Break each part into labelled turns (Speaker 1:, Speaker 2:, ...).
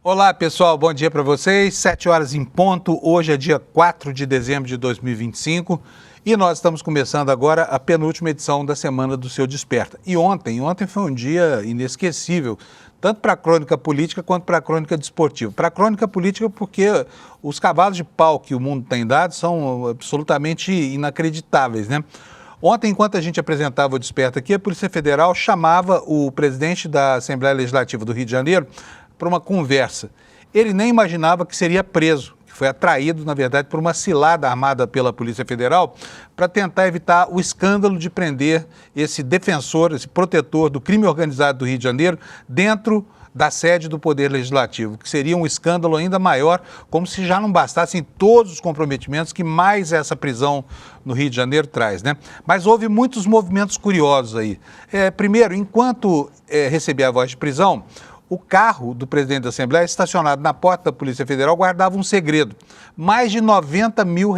Speaker 1: Olá, pessoal, bom dia para vocês. 7 horas em ponto, hoje é dia 4 de dezembro de 2025 e nós estamos começando agora a penúltima edição da Semana do Seu Desperta. E ontem foi um dia inesquecível, tanto para a crônica política quanto para a crônica desportiva. Para a crônica política porque os cavalos de pau que o mundo tem dado são absolutamente inacreditáveis, né? Ontem, enquanto a gente apresentava o Desperta aqui, a Polícia Federal chamava o presidente da Assembleia Legislativa do Rio de Janeiro para uma conversa. Ele nem imaginava que seria preso, que foi atraído, na verdade, por uma cilada armada pela Polícia Federal para tentar evitar o escândalo de prender esse defensor, esse protetor do crime organizado do Rio de Janeiro dentro da sede do Poder Legislativo, que seria um escândalo ainda maior, como se já não bastassem todos os comprometimentos que mais essa prisão no Rio de Janeiro traz, né? Mas houve muitos movimentos curiosos aí. Primeiro, enquanto recebia a voz de prisão, o carro do presidente da Assembleia, estacionado na porta da Polícia Federal, guardava um segredo. Mais de R$90 mil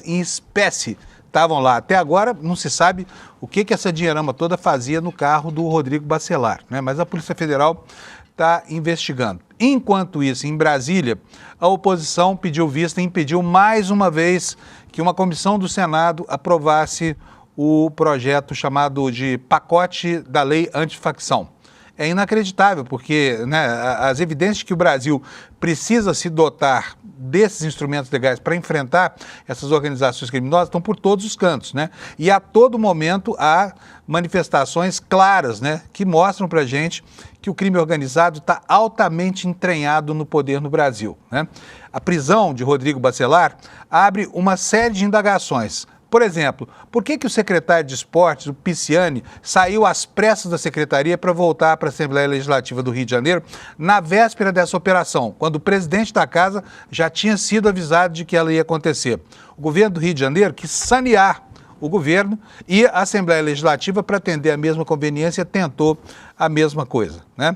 Speaker 1: em espécie estavam lá. Até agora não se sabe o que essa dinheirama toda fazia no carro do Rodrigo Bacelar, né? Mas a Polícia Federal está investigando. Enquanto isso, em Brasília, a oposição pediu vista e impediu mais uma vez que uma comissão do Senado aprovasse o projeto chamado de pacote da lei antifacção. É inacreditável, porque né, as evidências que o Brasil precisa se dotar desses instrumentos legais para enfrentar essas organizações criminosas estão por todos os cantos, né? E a todo momento há manifestações claras, né, que mostram para a gente que o crime organizado está altamente entranhado no poder no Brasil, né? A prisão de Rodrigo Bacelar abre uma série de indagações. Por exemplo, por que o secretário de Esportes, o Pisciani, saiu às pressas da secretaria para voltar para a Assembleia Legislativa do Rio de Janeiro na véspera dessa operação, quando o presidente da casa já tinha sido avisado de que ela ia acontecer? O governo do Rio de Janeiro quis sanear o governo e a Assembleia Legislativa, para atender a mesma conveniência, tentou a mesma coisa, né?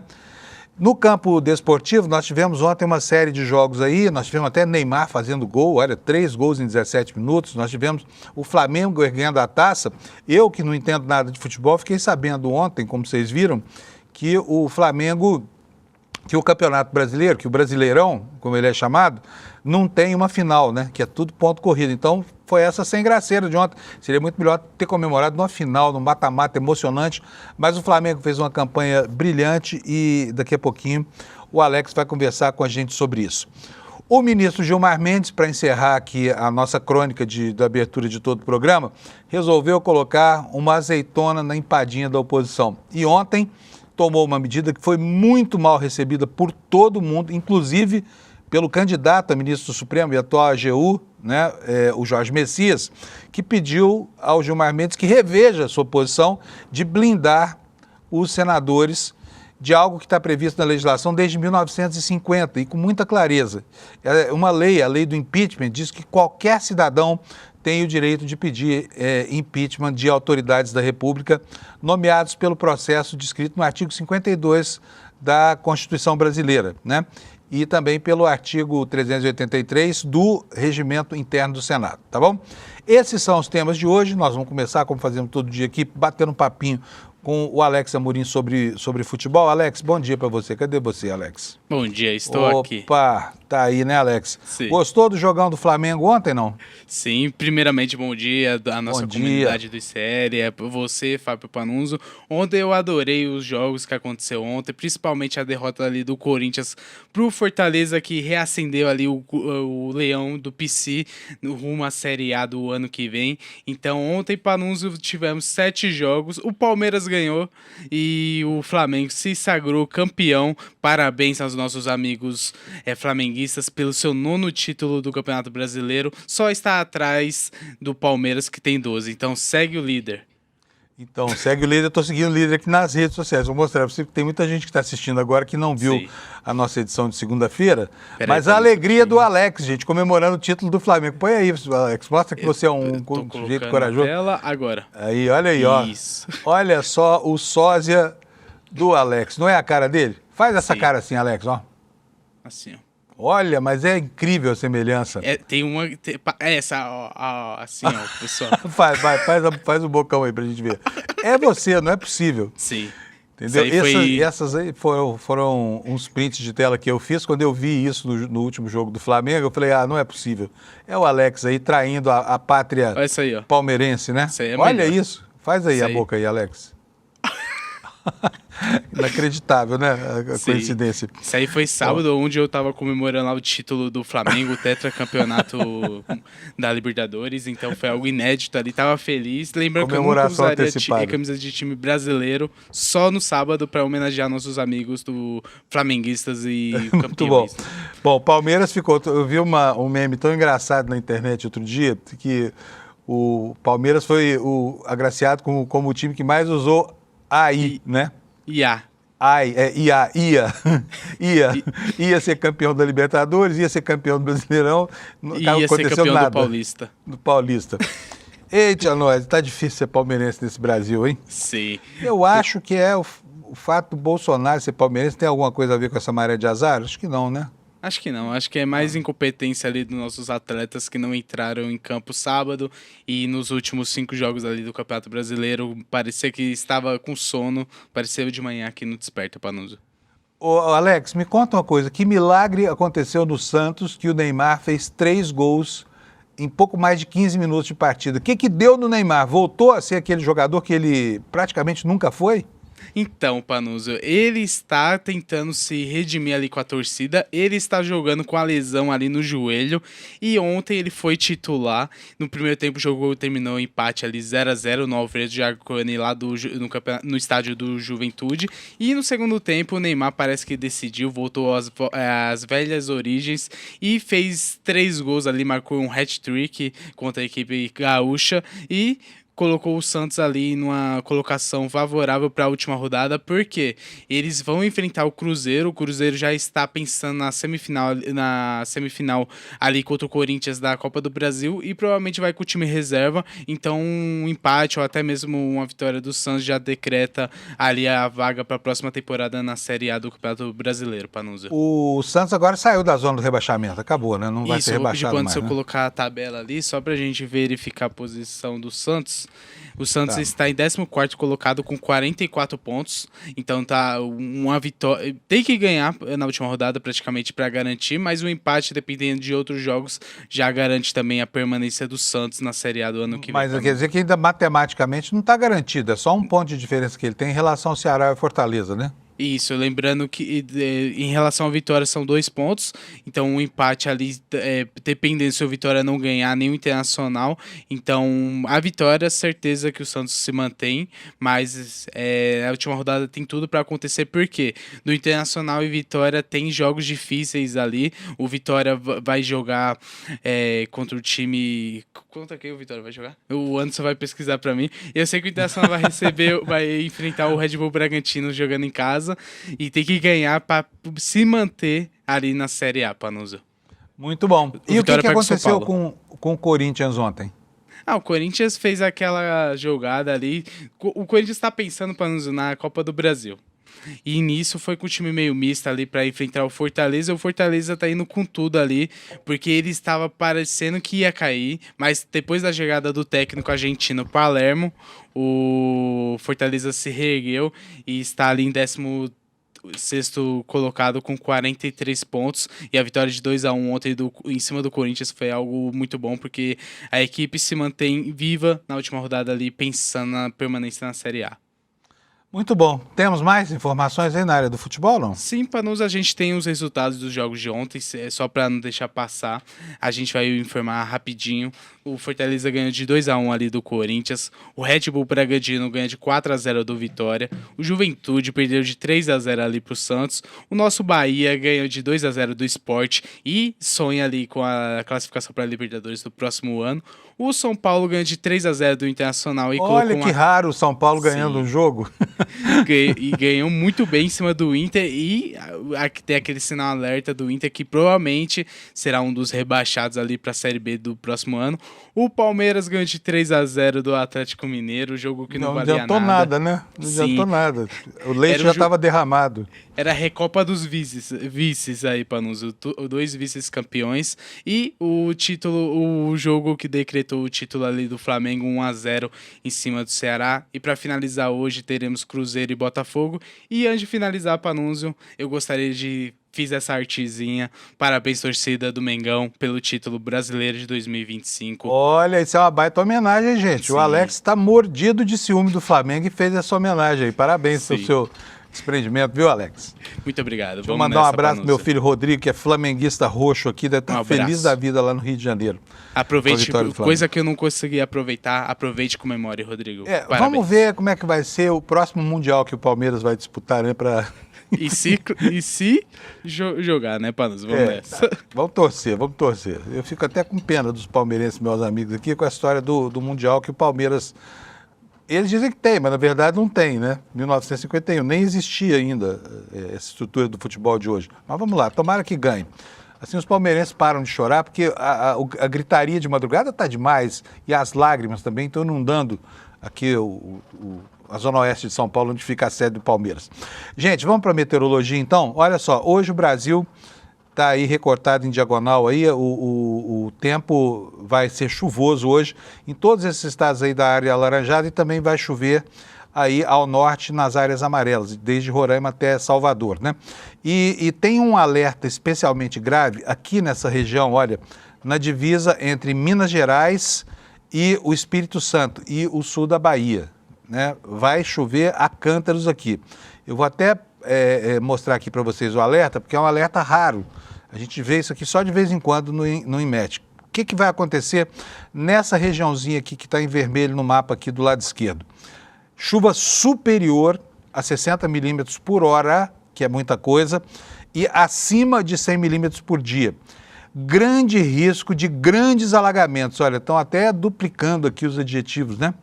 Speaker 1: No campo desportivo, nós tivemos ontem uma série de jogos aí, nós tivemos até Neymar fazendo gol, olha, 3 gols em 17 minutos, nós tivemos o Flamengo erguendo a taça. Eu, que não entendo nada de futebol, fiquei sabendo ontem, como vocês viram, que o Flamengo, que o Campeonato Brasileiro, que o Brasileirão, como ele é chamado, não tem uma final, né? Que é tudo ponto corrido. Então, foi essa sem graceira de ontem. Seria muito melhor ter comemorado numa final, num mata-mata emocionante, mas o Flamengo fez uma campanha brilhante e daqui a pouquinho o Alex vai conversar com a gente sobre isso. O ministro Gilmar Mendes, para encerrar aqui a nossa crônica da abertura de todo o programa, resolveu colocar uma azeitona na empadinha da oposição. E ontem tomou uma medida que foi muito mal recebida por todo mundo, inclusive pelo candidato a ministro do Supremo e atual AGU, né, o Jorge Messias, que pediu ao Gilmar Mendes que reveja a sua posição de blindar os senadores de algo que está previsto na legislação desde 1950 e com muita clareza. Uma lei, a lei do impeachment, diz que qualquer cidadão tem o direito de pedir impeachment de autoridades da República nomeados pelo processo descrito no artigo 52 da Constituição Brasileira, né? E também pelo artigo 383 do Regimento Interno do Senado, tá bom? Esses são os temas de hoje. Nós vamos começar, como fazemos todo dia aqui, batendo um papinho com o Alex Amorim sobre futebol. Alex, bom dia para você. Cadê você, Alex?
Speaker 2: Bom dia, estou aqui.
Speaker 1: Opa, tá aí, né, Alex?
Speaker 2: Sim.
Speaker 1: Gostou do jogão do Flamengo ontem, não?
Speaker 2: Sim, primeiramente, bom dia à nossa comunidade do ICL, você, Fábio Panunzo. Ontem eu adorei os jogos que aconteceu ontem, principalmente a derrota ali do Corinthians pro Fortaleza, que reacendeu ali o leão do PC rumo à Série A do ano que vem. Então, ontem, Panunzo, tivemos 7 jogos, o Palmeiras ganhou e o Flamengo se sagrou campeão. Parabéns aos nossos amigos flamenguistas pelo seu 9º título do Campeonato Brasileiro. Só está atrás do Palmeiras, que tem 12. Então segue o líder.
Speaker 1: Então, segue o líder. Eu estou seguindo o líder aqui nas redes sociais. Vou mostrar para você que tem muita gente que está assistindo agora que não viu a nossa edição de segunda-feira. Mas a alegria do Alex, gente, comemorando o título do Flamengo. Põe aí, Alex. Mostra que você é um sujeito corajoso.
Speaker 2: Tela agora.
Speaker 1: Aí, olha aí, ó.
Speaker 2: Isso.
Speaker 1: Olha só o sósia do Alex. Não é a cara dele? Faz essa cara assim, Alex, ó.
Speaker 2: Assim, ó.
Speaker 1: Olha, mas é incrível a semelhança.
Speaker 2: Tem uma... essa, ó, assim, ó, pessoal.
Speaker 1: Faz o bocão aí pra gente ver. É você, não é possível.
Speaker 2: Sim.
Speaker 1: Entendeu? Essas aí foram uns prints de tela que eu fiz. Quando eu vi isso no último jogo do Flamengo, eu falei, não é possível. É o Alex aí traindo a pátria
Speaker 2: aí,
Speaker 1: palmeirense, né?
Speaker 2: Isso aí é
Speaker 1: Olha
Speaker 2: melhor.
Speaker 1: isso. Faz aí
Speaker 2: Isso
Speaker 1: a
Speaker 2: aí.
Speaker 1: boca aí, Alex. Inacreditável, né? A coincidência.
Speaker 2: Isso aí foi sábado, onde eu tava comemorando lá o título do Flamengo, o tetracampeonato da Libertadores, então foi algo inédito ali, tava feliz. Lembrando que eu nunca usaria camisa de time brasileiro só no sábado para homenagear nossos amigos do flamenguistas e campeões.
Speaker 1: Muito bom. Bom, o Palmeiras ficou... Eu vi um meme tão engraçado na internet outro dia, que o Palmeiras foi agraciado como o time que mais usou AI, né?
Speaker 2: IA.
Speaker 1: Ia ser campeão da Libertadores, ia ser campeão do Brasileirão, não
Speaker 2: ia
Speaker 1: aconteceu
Speaker 2: ser campeão
Speaker 1: nada.
Speaker 2: Do
Speaker 1: Paulista. Eita, nós, tá difícil ser palmeirense nesse Brasil, hein?
Speaker 2: Sim.
Speaker 1: Eu acho que o fato do Bolsonaro ser palmeirense tem alguma coisa a ver com essa maré de azar? Acho que não, né?
Speaker 2: Acho que não, acho que é mais incompetência ali dos nossos atletas que não entraram em campo sábado e nos últimos 5 jogos ali do Campeonato Brasileiro parecia que estava com sono, parecia de manhã aqui no Desperta, Panuso.
Speaker 1: Ô, Alex, me conta uma coisa, que milagre aconteceu no Santos que o Neymar fez 3 gols em pouco mais de 15 minutos de partida? O que deu no Neymar? Voltou a ser aquele jogador que ele praticamente nunca foi?
Speaker 2: Então, Panuso, ele está tentando se redimir ali com a torcida, ele está jogando com a lesão ali no joelho e ontem ele foi titular. No primeiro tempo o jogo terminou empate ali 0-0 no Alfredo Jaconi lá no estádio do Juventude, e no segundo tempo o Neymar parece que decidiu, voltou às velhas origens e fez 3 gols ali, marcou um hat-trick contra a equipe gaúcha e colocou o Santos ali numa colocação favorável para a última rodada, porque eles vão enfrentar o Cruzeiro já está pensando na semifinal ali contra o Corinthians da Copa do Brasil e provavelmente vai com o time reserva, então um empate ou até mesmo uma vitória do Santos já decreta ali a vaga para a próxima temporada na Série A do Campeonato Brasileiro, Panusa.
Speaker 1: O Santos agora saiu da zona do rebaixamento, acabou, né? Não vai ser rebaixado mais,
Speaker 2: se eu
Speaker 1: né?
Speaker 2: colocar a tabela ali, só pra gente verificar a posição do Santos. O Santos está em 14º colocado com 44 pontos, então tá uma vitória, tem que ganhar na última rodada praticamente para garantir, mas o empate, dependendo de outros jogos, já garante também a permanência do Santos na Série A do ano que vem.
Speaker 1: Mas quer dizer que ainda matematicamente não está garantido, é só um ponto de diferença que ele tem em relação ao Ceará e Fortaleza, né?
Speaker 2: Isso, lembrando que em relação à vitória são 2 pontos, então o empate ali, dependendo se o Vitória não ganhar nem o Internacional, então a vitória, certeza que o Santos se mantém, mas a última rodada tem tudo para acontecer, porque no Internacional e Vitória tem jogos difíceis ali, o Vitória vai jogar contra o time... Contra quem o Vitória vai jogar? O Anderson vai pesquisar para mim, eu sei que o Internacional vai enfrentar o Red Bull Bragantino jogando em casa, e tem que ganhar para se manter ali na Série A, Panuso.
Speaker 1: Muito bom. E o que aconteceu com o Corinthians ontem?
Speaker 2: O Corinthians fez aquela jogada ali. O Corinthians está pensando, Panuso, na Copa do Brasil. E nisso foi com o time meio misto ali para enfrentar o Fortaleza. O Fortaleza tá indo com tudo ali, porque ele estava parecendo que ia cair, mas depois da chegada do técnico argentino Palermo, o Fortaleza se reergueu e está ali em 16º colocado com 43 pontos, e a vitória de 2-1 ontem em cima do Corinthians foi algo muito bom, porque a equipe se mantém viva na última rodada ali, pensando na permanência na Série A.
Speaker 1: Muito bom. Temos mais informações aí na área do futebol, não?
Speaker 2: Sim, Panuso, a gente tem os resultados dos jogos de ontem, só para não deixar passar, a gente vai informar rapidinho. O Fortaleza ganhou de 2-1 ali do Corinthians, o Red Bull Bragantino ganha de 4-0 do Vitória, o Juventude perdeu de 3-0 ali pro Santos, o nosso Bahia ganhou de 2-0 do Sport e sonha ali com a classificação para a Libertadores do próximo ano. O São Paulo ganhou de 3-0 do Internacional.
Speaker 1: Olha que raro o São Paulo ganhando um jogo.
Speaker 2: E ganhou muito bem em cima do Inter, e tem aquele sinal alerta do Inter que provavelmente será um dos rebaixados ali para a Série B do próximo ano. O Palmeiras ganhou de 3-0 do Atlético Mineiro, jogo que não valia nada.
Speaker 1: Não adiantou nada, né? Não adiantou nada. O leite já estava derramado.
Speaker 2: Era a Recopa dos vices aí, Panunzio. 2 vices-campeões. E o jogo que decretou o título ali do Flamengo, 1-0 em cima do Ceará. E para finalizar hoje, teremos Cruzeiro e Botafogo. E antes de finalizar, Panunzio, eu gostaria de... Fiz essa artezinha. Parabéns, torcida do Mengão, pelo título brasileiro de 2025.
Speaker 1: Olha, isso é uma baita homenagem, gente.
Speaker 2: Sim.
Speaker 1: O Alex está mordido de ciúme do Flamengo e fez essa homenagem aí. Parabéns pelo seu desprendimento, viu, Alex?
Speaker 2: Muito obrigado.
Speaker 1: Deixa eu mandar um abraço pro meu filho Rodrigo, que é flamenguista roxo aqui, deve estar feliz da vida lá no Rio de Janeiro.
Speaker 2: Aproveite, coisa que eu não consegui aproveitar, aproveite e comemore, Rodrigo.
Speaker 1: Vamos ver como é que vai ser o próximo Mundial que o Palmeiras vai disputar, né, para...
Speaker 2: E se jogar, né, Panunzio? Vamos nessa.
Speaker 1: Tá. Vamos torcer. Eu fico até com pena dos palmeirenses, meus amigos aqui, com a história do Mundial que o Palmeiras... Eles dizem que tem, mas na verdade não tem, né? 1951, nem existia ainda essa estrutura do futebol de hoje. Mas vamos lá, tomara que ganhe. Assim, os palmeirenses param de chorar, porque a gritaria de madrugada está demais, e as lágrimas também estão inundando aqui a Zona Oeste de São Paulo, onde fica a sede do Palmeiras. Gente, vamos para a meteorologia então? Olha só, hoje o Brasil está aí recortado em diagonal, aí o tempo vai ser chuvoso hoje em todos esses estados aí da área alaranjada e também vai chover aí ao norte nas áreas amarelas, desde Roraima até Salvador, né? E tem um alerta especialmente grave aqui nessa região, olha, na divisa entre Minas Gerais e o Espírito Santo e o sul da Bahia, né? Vai chover a cântaros aqui. Eu vou até mostrar aqui para vocês o alerta, porque é um alerta raro. A gente vê isso aqui só de vez em quando no INMET. O que vai acontecer nessa regiãozinha aqui que está em vermelho no mapa aqui do lado esquerdo? Chuva superior a 60 milímetros por hora, que é muita coisa, e acima de 100 milímetros por dia. Grande risco de grandes alagamentos. Olha, estão até duplicando aqui os adjetivos, né?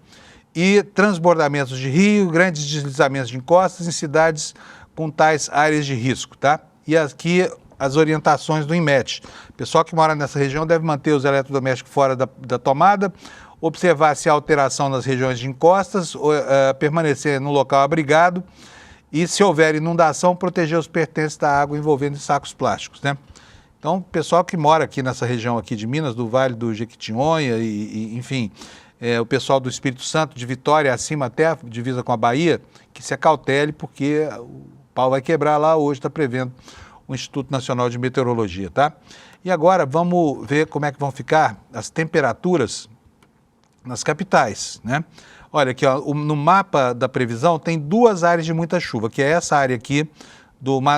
Speaker 1: E transbordamentos de rio, grandes deslizamentos de encostas em cidades com tais áreas de risco, tá? E aqui as orientações do INMET. O pessoal que mora nessa região deve manter os eletrodomésticos fora da tomada, observar se há alteração nas regiões de encostas, permanecer no local abrigado e, se houver inundação, proteger os pertences da água envolvendo sacos plásticos, né? Então, o pessoal que mora aqui nessa região aqui de Minas, do Vale do Jequitinhonha enfim, o pessoal do Espírito Santo, de Vitória, acima até a divisa com a Bahia, que se acautele, porque o pau vai quebrar lá hoje, está prevendo o Instituto Nacional de Meteorologia, tá? E agora vamos ver como é que vão ficar as temperaturas nas capitais, né? Olha aqui, ó, no mapa da previsão tem 2 áreas de muita chuva, que é essa área aqui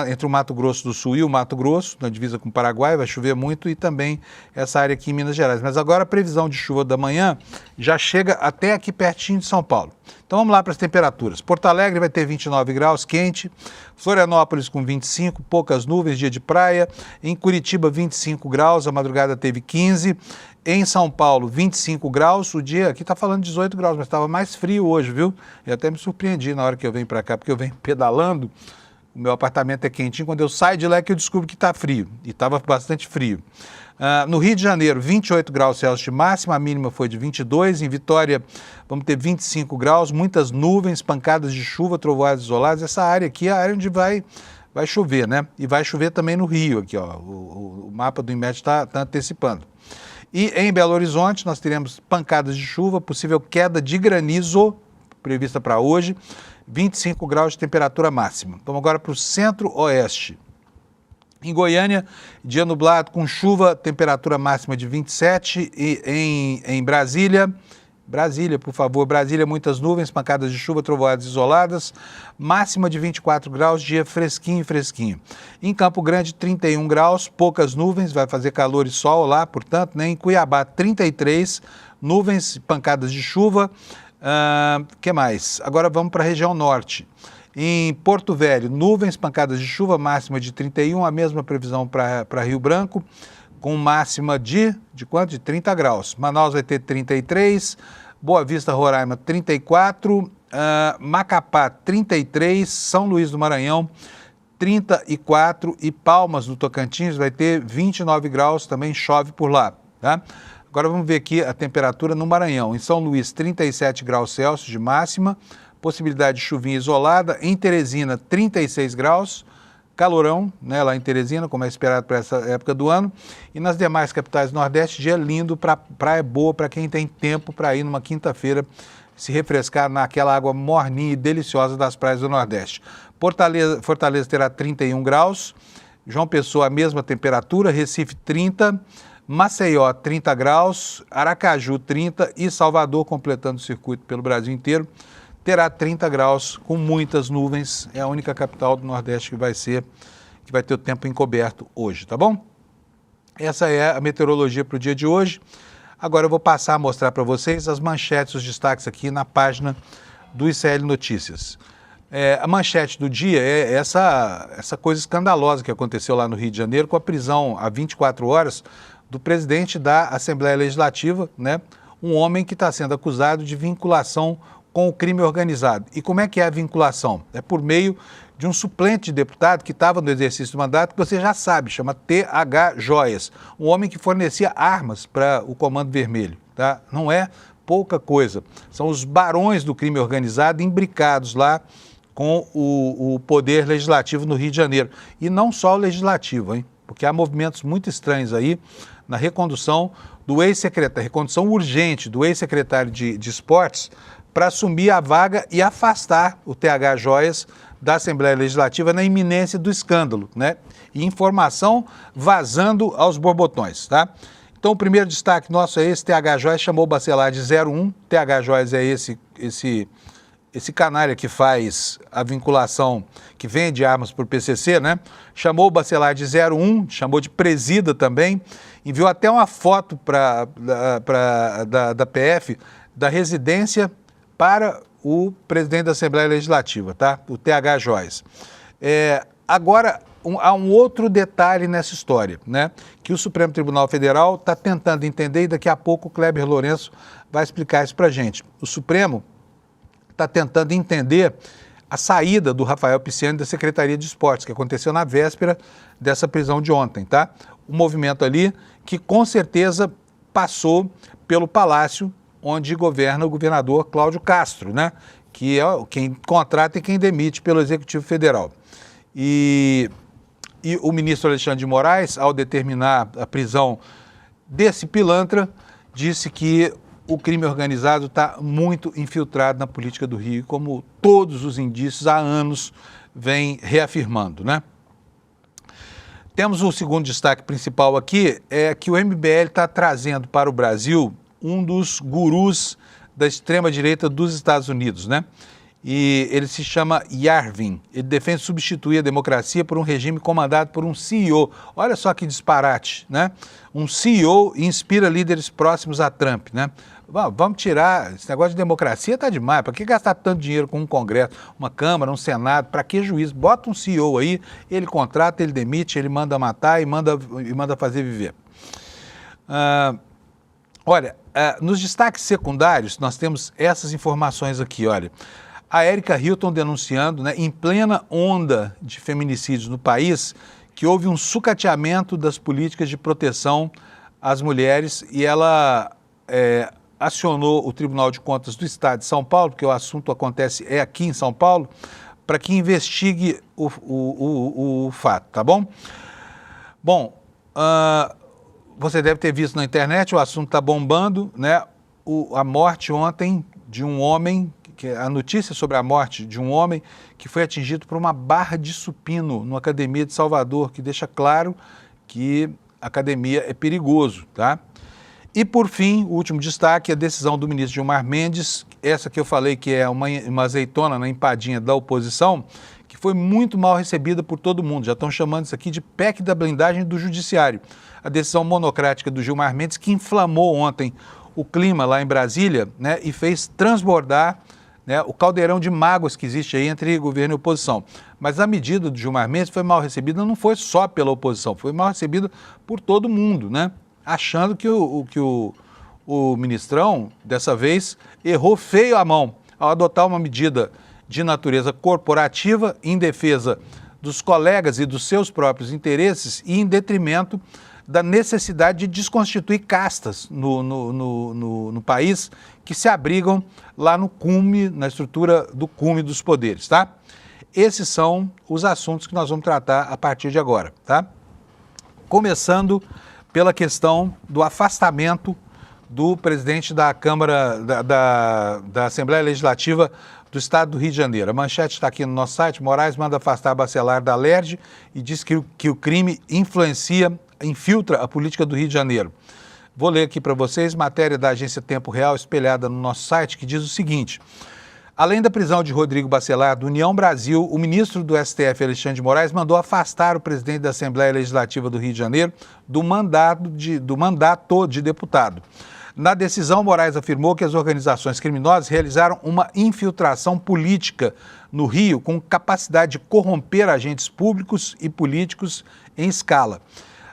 Speaker 1: entre o Mato Grosso do Sul e o Mato Grosso, na divisa com o Paraguai, vai chover muito, e também essa área aqui em Minas Gerais. Mas agora a previsão de chuva da manhã já chega até aqui pertinho de São Paulo. Então vamos lá para as temperaturas. Porto Alegre vai ter 29 graus, quente. Florianópolis com 25, poucas nuvens, dia de praia. Em Curitiba, 25 graus, a madrugada teve 15. Em São Paulo, 25 graus, o dia aqui está falando 18 graus, mas estava mais frio hoje, viu? Eu até me surpreendi na hora que eu venho para cá, porque eu venho pedalando. O meu apartamento é quentinho, quando eu saio de lá é que eu descubro que está frio, e estava bastante frio. No Rio de Janeiro, 28 graus Celsius de máxima, a mínima foi de 22. Em Vitória, vamos ter 25 graus, muitas nuvens, pancadas de chuva, trovoadas isoladas. Essa área aqui é a área onde vai chover, né? E vai chover também no Rio, aqui, ó. O mapa do INMET está antecipando. E em Belo Horizonte, nós teremos pancadas de chuva, possível queda de granizo, prevista para hoje. 25 graus de temperatura máxima. Vamos agora para o centro-oeste. Em Goiânia, dia nublado com chuva, temperatura máxima de 27. E em Brasília, por favor, Brasília, muitas nuvens, pancadas de chuva, trovoadas isoladas, máxima de 24 graus, dia fresquinho. Em Campo Grande, 31 graus, poucas nuvens, vai fazer calor e sol lá, portanto, né? Em Cuiabá, 33, nuvens, pancadas de chuva. Que mais? Agora vamos para a região norte. Em Porto Velho, nuvens, pancadas de chuva, máxima de 31, a mesma previsão para Rio Branco, com máxima de quanto? De 30 graus. Manaus vai ter 33, Boa Vista, Roraima, 34, Macapá, 33, São Luís do Maranhão, 34 e Palmas, do Tocantins, vai ter 29 graus, também chove por lá, tá? Agora vamos ver aqui a temperatura no Maranhão. Em São Luís, 37 graus Celsius de máxima, possibilidade de chuvinha isolada. Em Teresina, 36 graus, calorão, né, lá em Teresina, como é esperado para essa época do ano. E nas demais capitais do Nordeste, dia lindo, praia boa para quem tem tempo para ir numa quinta-feira se refrescar naquela água morninha e deliciosa das praias do Nordeste. Fortaleza terá 31 graus, João Pessoa a mesma temperatura, Recife 30, Maceió 30 graus, Aracaju 30 e Salvador, completando o circuito pelo Brasil inteiro, terá 30 graus com muitas nuvens. É a única capital do Nordeste que vai ter o tempo encoberto hoje, tá bom? Essa é a meteorologia para o dia de hoje. Agora eu vou passar a mostrar para vocês as manchetes, os destaques aqui na página do ICL Notícias. A manchete do dia é essa coisa escandalosa que aconteceu lá no Rio de Janeiro com a prisão há 24 horas do presidente da Assembleia Legislativa, né? Um homem que está sendo acusado de vinculação com o crime organizado. E como é que é a vinculação? É por meio de um suplente de deputado que estava no exercício do mandato, que você já sabe, chama T.H. Joias, um homem que fornecia armas para o Comando Vermelho, tá? Não é pouca coisa. São os barões do crime organizado imbricados lá com o poder legislativo no Rio de Janeiro. E não só o legislativo, hein? Porque há movimentos muito estranhos aí na recondução do ex-secretário, recondução urgente do ex-secretário de Esportes para assumir a vaga e afastar o T.H. Joias da Assembleia Legislativa na iminência do escândalo, né? E informação vazando aos borbotões, tá? Então, o primeiro destaque nosso é esse: T.H. Joias chamou o Bacelar de 01. T.H. Joias é esse canalha que faz a vinculação, que vende armas para o PCC, né? Chamou o Bacelar de 01, chamou de presida também, enviou até uma foto da PF, da residência para o presidente da Assembleia Legislativa, tá? O T.H. Joias. Agora, há um outro detalhe nessa história, né? Que o Supremo Tribunal Federal está tentando entender e daqui a pouco o Kleber Lourenço vai explicar isso para a gente. O Supremo está tentando entender a saída do Rafael Pisciani da Secretaria de Esportes, que aconteceu na véspera dessa prisão de ontem, tá? Um movimento ali que com certeza passou pelo Palácio, onde governa o governador Cláudio Castro, né? Que é quem contrata e quem demite pelo Executivo Federal. E o ministro Alexandre de Moraes, ao determinar a prisão desse pilantra, disse que o crime organizado está muito infiltrado na política do Rio, como todos os indícios há anos vêm reafirmando, né? Temos um segundo destaque principal aqui, é que o MBL está trazendo para o Brasil um dos gurus da extrema-direita dos Estados Unidos, né? E ele se chama Yarvin. Ele defende substituir a democracia por um regime comandado por um CEO. Olha só que disparate, né? Um CEO inspira líderes próximos a Trump, né? Vamos tirar, esse negócio de democracia tá demais. Para que gastar tanto dinheiro com um Congresso, uma Câmara, um Senado? Para que juiz? Bota um CEO aí, ele contrata, ele demite, ele manda matar e manda fazer viver. Olha, nos destaques secundários, nós temos essas informações aqui, olha. A Erika Hilton denunciando, né, em plena onda de feminicídios no país, que houve um sucateamento das políticas de proteção às mulheres e ela acionou o Tribunal de Contas do Estado de São Paulo, porque o assunto acontece aqui em São Paulo, para que investigue o fato, tá bom? Bom, você deve ter visto na internet, o assunto está bombando, né? A morte ontem de um homem, a notícia sobre a morte de um homem que foi atingido por uma barra de supino numa academia de Salvador, que deixa claro que a academia é perigoso, tá? E, por fim, o último destaque, a decisão do ministro Gilmar Mendes, essa que eu falei que é uma azeitona na empadinha da oposição, que foi muito mal recebida por todo mundo. Já estão chamando isso aqui de PEC da blindagem do judiciário. A decisão monocrática do Gilmar Mendes, que inflamou ontem o clima lá em Brasília, né, e fez transbordar, né, o caldeirão de mágoas que existe aí entre governo e oposição. Mas a medida do Gilmar Mendes foi mal recebida, não foi só pela oposição, foi mal recebida por todo mundo, né? Achando que o ministrão, dessa vez, errou feio a mão ao adotar uma medida de natureza corporativa em defesa dos colegas e dos seus próprios interesses e em detrimento da necessidade de desconstituir castas no país que se abrigam lá no cume, na estrutura do cume dos poderes, tá? Esses são os assuntos que nós vamos tratar a partir de agora, tá? Começando pela questão do afastamento do presidente da Câmara, da Assembleia Legislativa do Estado do Rio de Janeiro. A manchete está aqui no nosso site. Moraes manda afastar Bacelar da Alerj e diz que o crime infiltra a política do Rio de Janeiro. Vou ler aqui para vocês, matéria da agência Tempo Real, espelhada no nosso site, que diz o seguinte: além da prisão de Rodrigo Bacelar do União Brasil, o ministro do STF, Alexandre de Moraes, mandou afastar o presidente da Assembleia Legislativa do Rio de Janeiro do mandato de deputado. Na decisão, Moraes afirmou que as organizações criminosas realizaram uma infiltração política no Rio com capacidade de corromper agentes públicos e políticos em escala.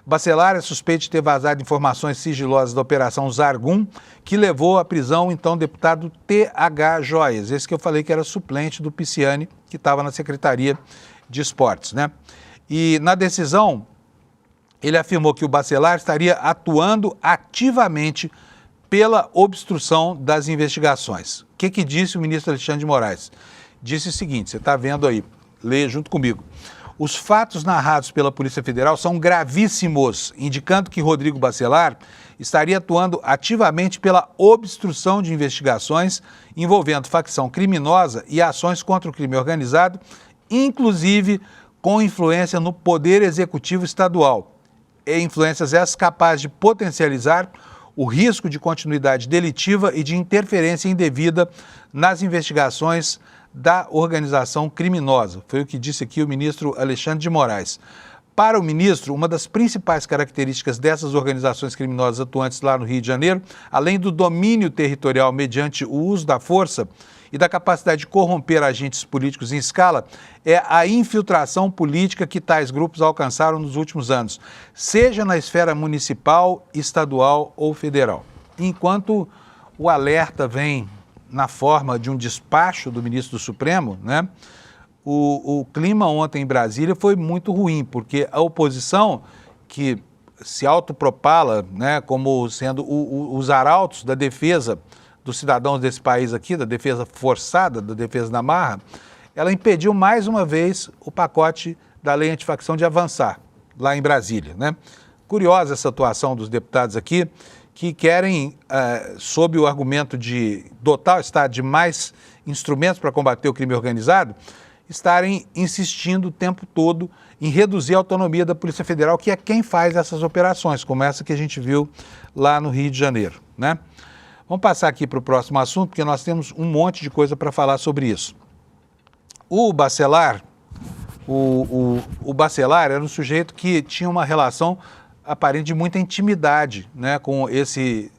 Speaker 1: Bacelar é suspeito de ter vazado informações sigilosas da Operação Zargum, que levou à prisão o então deputado T.H. Joias, esse que eu falei que era suplente do Pisciani, que estava na Secretaria de Esportes, né? E na decisão, ele afirmou que o Bacelar estaria atuando ativamente pela obstrução das investigações. O que disse o ministro Alexandre de Moraes? Disse o seguinte, você está vendo aí, lê junto comigo. Os fatos narrados pela Polícia Federal são gravíssimos, indicando que Rodrigo Bacelar estaria atuando ativamente pela obstrução de investigações envolvendo facção criminosa e ações contra o crime organizado, inclusive com influência no Poder Executivo Estadual. E influências essas capazes de potencializar o risco de continuidade delitiva e de interferência indevida nas investigações da organização criminosa. Foi o que disse aqui o ministro Alexandre de Moraes. Para o ministro, uma das principais características dessas organizações criminosas atuantes lá no Rio de Janeiro, além do domínio territorial mediante o uso da força e da capacidade de corromper agentes políticos em escala, é a infiltração política que tais grupos alcançaram nos últimos anos, seja na esfera municipal, estadual ou federal. Enquanto o alerta vem na forma de um despacho do ministro do Supremo, né, o clima ontem em Brasília foi muito ruim, porque a oposição, que se autopropala, né, como sendo os arautos da defesa dos cidadãos desse país aqui, da defesa forçada, da defesa da marra, ela impediu mais uma vez o pacote da lei antifacção de avançar lá em Brasília, né? Curiosa essa atuação dos deputados aqui, que querem, sob o argumento de dotar o Estado de mais instrumentos para combater o crime organizado, estarem insistindo o tempo todo em reduzir a autonomia da Polícia Federal, que é quem faz essas operações, como essa que a gente viu lá no Rio de Janeiro, né? Vamos passar aqui para o próximo assunto, porque nós temos um monte de coisa para falar sobre isso. O Bacelar, o Bacelar era um sujeito que tinha uma relação aparente de muita intimidade, né, com esse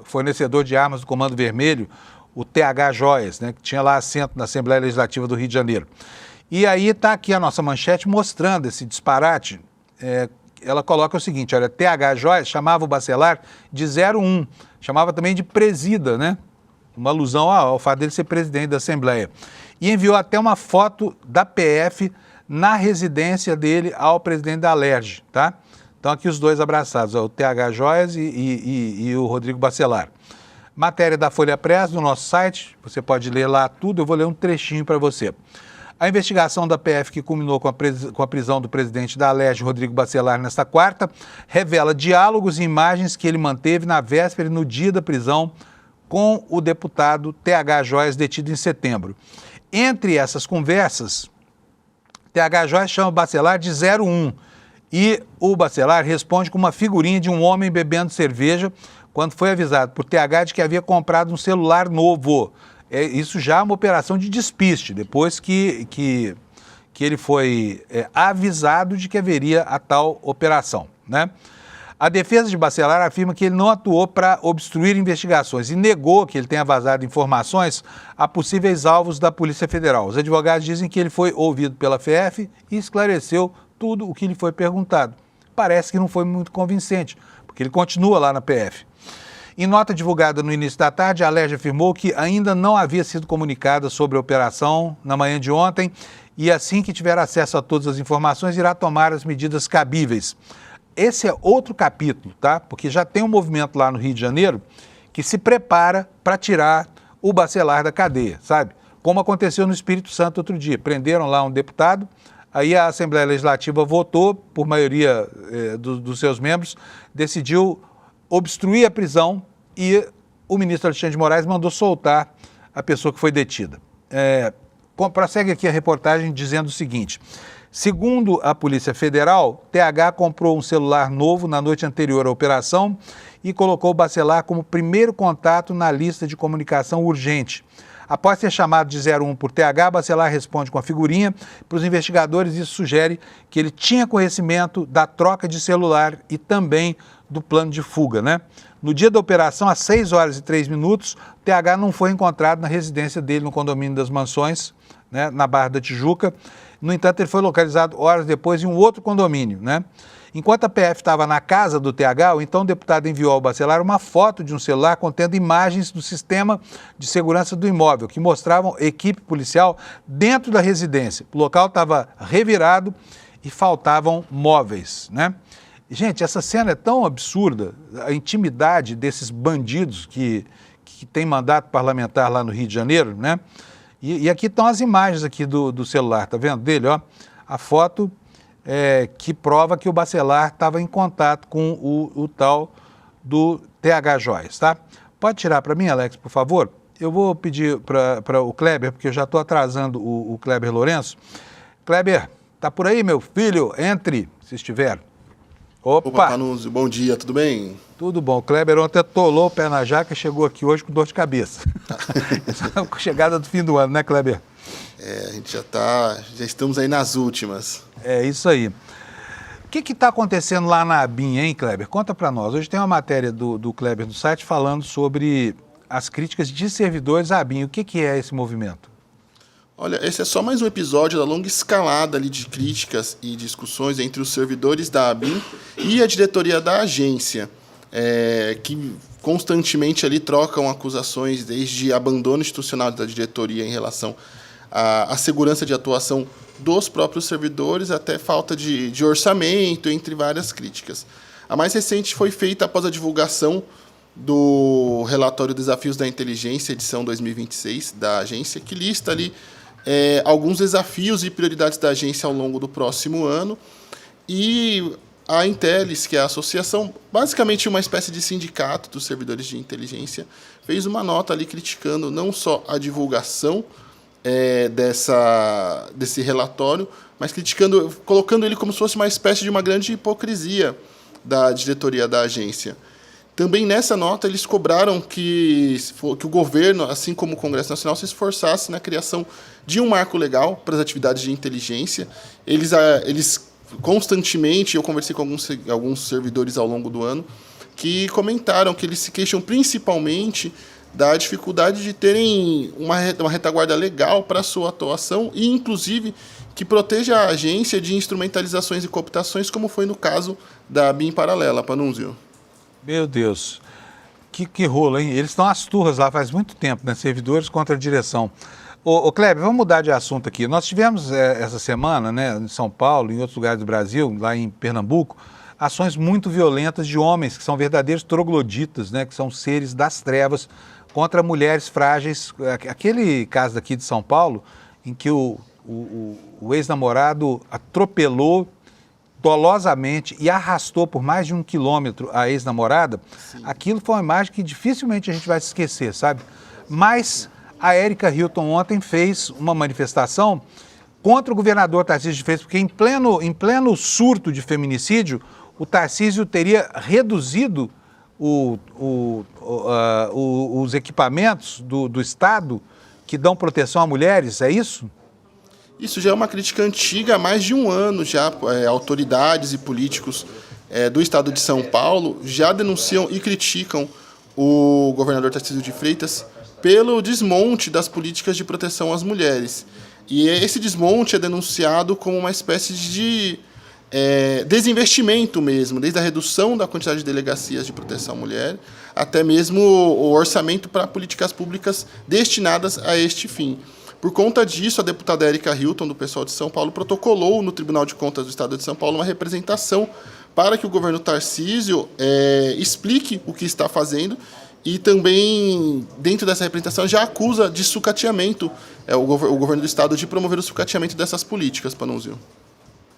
Speaker 1: fornecedor de armas do Comando Vermelho, o T.H. Joias, né, que tinha lá assento na Assembleia Legislativa do Rio de Janeiro. E aí está aqui a nossa manchete mostrando esse disparate. Ela coloca o seguinte, olha, T.H. Joias chamava o Bacelar de 01, chamava também de presida, né? Uma alusão ao fato dele ser presidente da Assembleia. E enviou até uma foto da PF na residência dele ao presidente da Alerj, tá? Então aqui os dois abraçados, ó, o T.H. Joias e o Rodrigo Bacelar. Matéria da Folha Press, no nosso site, você pode ler lá tudo, eu vou ler um trechinho para você. A investigação da PF, que culminou com a prisão do presidente da Alerj, Rodrigo Bacelar, nesta quarta, revela diálogos e imagens que ele manteve na véspera e no dia da prisão com o deputado T.H. Joias, detido em setembro. Entre essas conversas, T.H. Joias chama Bacelar de 01 e o Bacelar responde com uma figurinha de um homem bebendo cerveja quando foi avisado por T.H. de que havia comprado um celular novo. Isso já é uma operação de despiste, depois que ele foi avisado de que haveria a tal operação, né? A defesa de Bacelar afirma que ele não atuou para obstruir investigações e negou que ele tenha vazado informações a possíveis alvos da Polícia Federal. Os advogados dizem que ele foi ouvido pela PF e esclareceu tudo o que lhe foi perguntado. Parece que não foi muito convincente, porque ele continua lá na PF. Em nota divulgada no início da tarde, a Alerj afirmou que ainda não havia sido comunicada sobre a operação na manhã de ontem e assim que tiver acesso a todas as informações, irá tomar as medidas cabíveis. Esse é outro capítulo, tá? Porque já tem um movimento lá no Rio de Janeiro que se prepara para tirar o Bacelar da cadeia, sabe? como aconteceu no Espírito Santo outro dia. Prenderam lá um deputado, aí a Assembleia Legislativa votou, por maioria dos seus membros, decidiu obstruir a prisão e o ministro Alexandre de Moraes mandou soltar a pessoa que foi detida. Prossegue aqui a reportagem dizendo o seguinte: segundo a Polícia Federal, TH comprou um celular novo na noite anterior à operação e colocou o Bacelar como primeiro contato na lista de comunicação urgente. Após ser chamado de 01 por TH, Bacelar responde com a figurinha. Para os investigadores, isso sugere que ele tinha conhecimento da troca de celular e também do plano de fuga, né? No dia da operação, às 6h03, TH não foi encontrado na residência dele no condomínio das Mansões, né, na Barra da Tijuca. No entanto, ele foi localizado horas depois em um outro condomínio, né? Enquanto a PF estava na casa do TH, o então deputado enviou ao Bacelar uma foto de um celular contendo imagens do sistema de segurança do imóvel, que mostravam equipe policial dentro da residência. O local estava revirado e faltavam móveis, né? Gente, essa cena é tão absurda, a intimidade desses bandidos que têm mandato parlamentar lá no Rio de Janeiro, né? E aqui estão as imagens aqui do celular, tá vendo dele, ó? A foto que prova que o Bacelar estava em contato com o tal do TH Joias, tá? Pode tirar para mim, Alex, por favor? Eu vou pedir para o Kleber, porque eu já estou atrasando o Kleber Lourenço. Kleber, tá por aí, meu filho? Entre, se estiver. Opa,
Speaker 3: Panunzio, bom dia, tudo bem?
Speaker 1: Tudo bom. O Kleber ontem atolou o pé na jaca e chegou aqui hoje com dor de cabeça. Com chegada do fim do ano, né, Kleber?
Speaker 3: A gente já estamos aí nas últimas.
Speaker 1: É isso aí. O que está acontecendo lá na ABIN, hein, Kleber? Conta para nós. Hoje tem uma matéria do Kleber no site falando sobre as críticas de servidores à ABIN. O que é esse movimento?
Speaker 3: Olha, esse é só mais um episódio da longa escalada ali de críticas e discussões entre os servidores da ABIN e a diretoria da agência, que constantemente ali trocam acusações desde abandono institucional da diretoria em relação à segurança de atuação dos próprios servidores até falta de orçamento, entre várias críticas. A mais recente foi feita após a divulgação do relatório Desafios da Inteligência, edição 2026 da agência, que lista ali alguns desafios e prioridades da agência ao longo do próximo ano. E a Intelis, que é a associação, basicamente uma espécie de sindicato dos servidores de inteligência, fez uma nota ali criticando não só a divulgação desse relatório, mas colocando ele como se fosse uma espécie de uma grande hipocrisia da diretoria da agência. Também nessa nota eles cobraram que o governo, assim como o Congresso Nacional, se esforçasse na criação de um marco legal para as atividades de inteligência. Eles constantemente, eu conversei com alguns servidores ao longo do ano, que comentaram que eles se queixam principalmente da dificuldade de terem uma retaguarda legal para a sua atuação e, inclusive, que proteja a agência de instrumentalizações e cooptações, como foi no caso da ABIN Paralela, Panunzio.
Speaker 1: Meu Deus, que rolo, hein? Eles estão às turras lá faz muito tempo, né? Servidores contra a direção. Ô Kleber, vamos mudar de assunto aqui. Nós tivemos essa semana, né, em São Paulo, em outros lugares do Brasil, lá em Pernambuco, ações muito violentas de homens que são verdadeiros trogloditas, né, que são seres das trevas, contra mulheres frágeis. Aquele caso daqui de São Paulo, em que o ex-namorado atropelou dolosamente e arrastou por mais de 1 quilômetro a ex-namorada, aquilo foi uma imagem que dificilmente a gente vai se esquecer, sabe? Mas a Erika Hilton ontem fez uma manifestação contra o governador Tarcísio de Freitas, porque em pleno surto de feminicídio, o Tarcísio teria reduzido os equipamentos do Estado que dão proteção a mulheres, é isso?
Speaker 3: Isso já é uma crítica antiga, há mais de um ano já. Autoridades e políticos do Estado de São Paulo já denunciam e criticam o governador Tarcísio de Freitas pelo desmonte das políticas de proteção às mulheres. E esse desmonte é denunciado como uma espécie de desinvestimento mesmo, desde a redução da quantidade de delegacias de proteção à mulher, até mesmo o orçamento para políticas públicas destinadas a este fim. Por conta disso, a deputada Erika Hilton, do pessoal de São Paulo, protocolou no Tribunal de Contas do Estado de São Paulo uma representação para que o governo Tarcísio explique o que está fazendo e também, dentro dessa representação, já acusa de sucateamento o governo do Estado de promover o sucateamento dessas políticas, Panunzio.